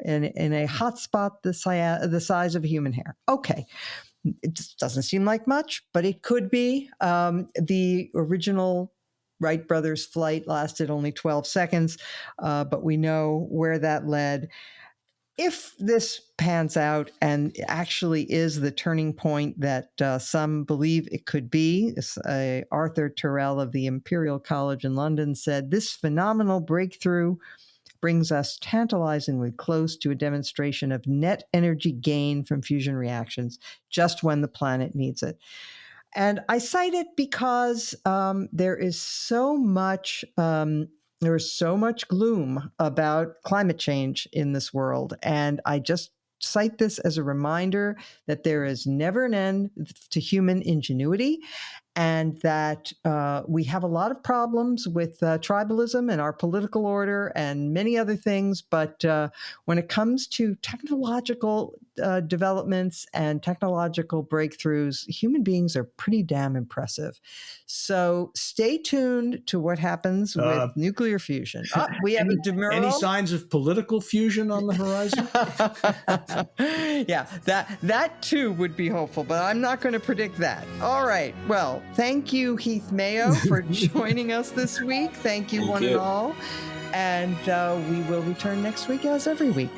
in a hot spot the size of a human hair. Okay. It doesn't seem like much, but it could be. The original Wright brothers flight lasted only 12 seconds, but we know where that led. If this pans out and actually is the turning point that some believe it could be, Arthur Tyrrell of the Imperial College in London said, this phenomenal breakthrough brings us tantalizingly close to a demonstration of net energy gain from fusion reactions just when the planet needs it. And I cite it because there is so much gloom about climate change in this world. And I just cite this as a reminder that there is never an end to human ingenuity, and that we have a lot of problems with tribalism and our political order and many other things. But when it comes to technological developments and technological breakthroughs, human beings are pretty damn impressive. So stay tuned to what happens with nuclear fusion. We have a demurral. Any signs of political fusion on the horizon? Yeah, that too would be hopeful, but I'm not going to predict that. All right. Well, thank you, Heath Mayo, for joining us this week. Thank you, one and all. And we will return next week as every week.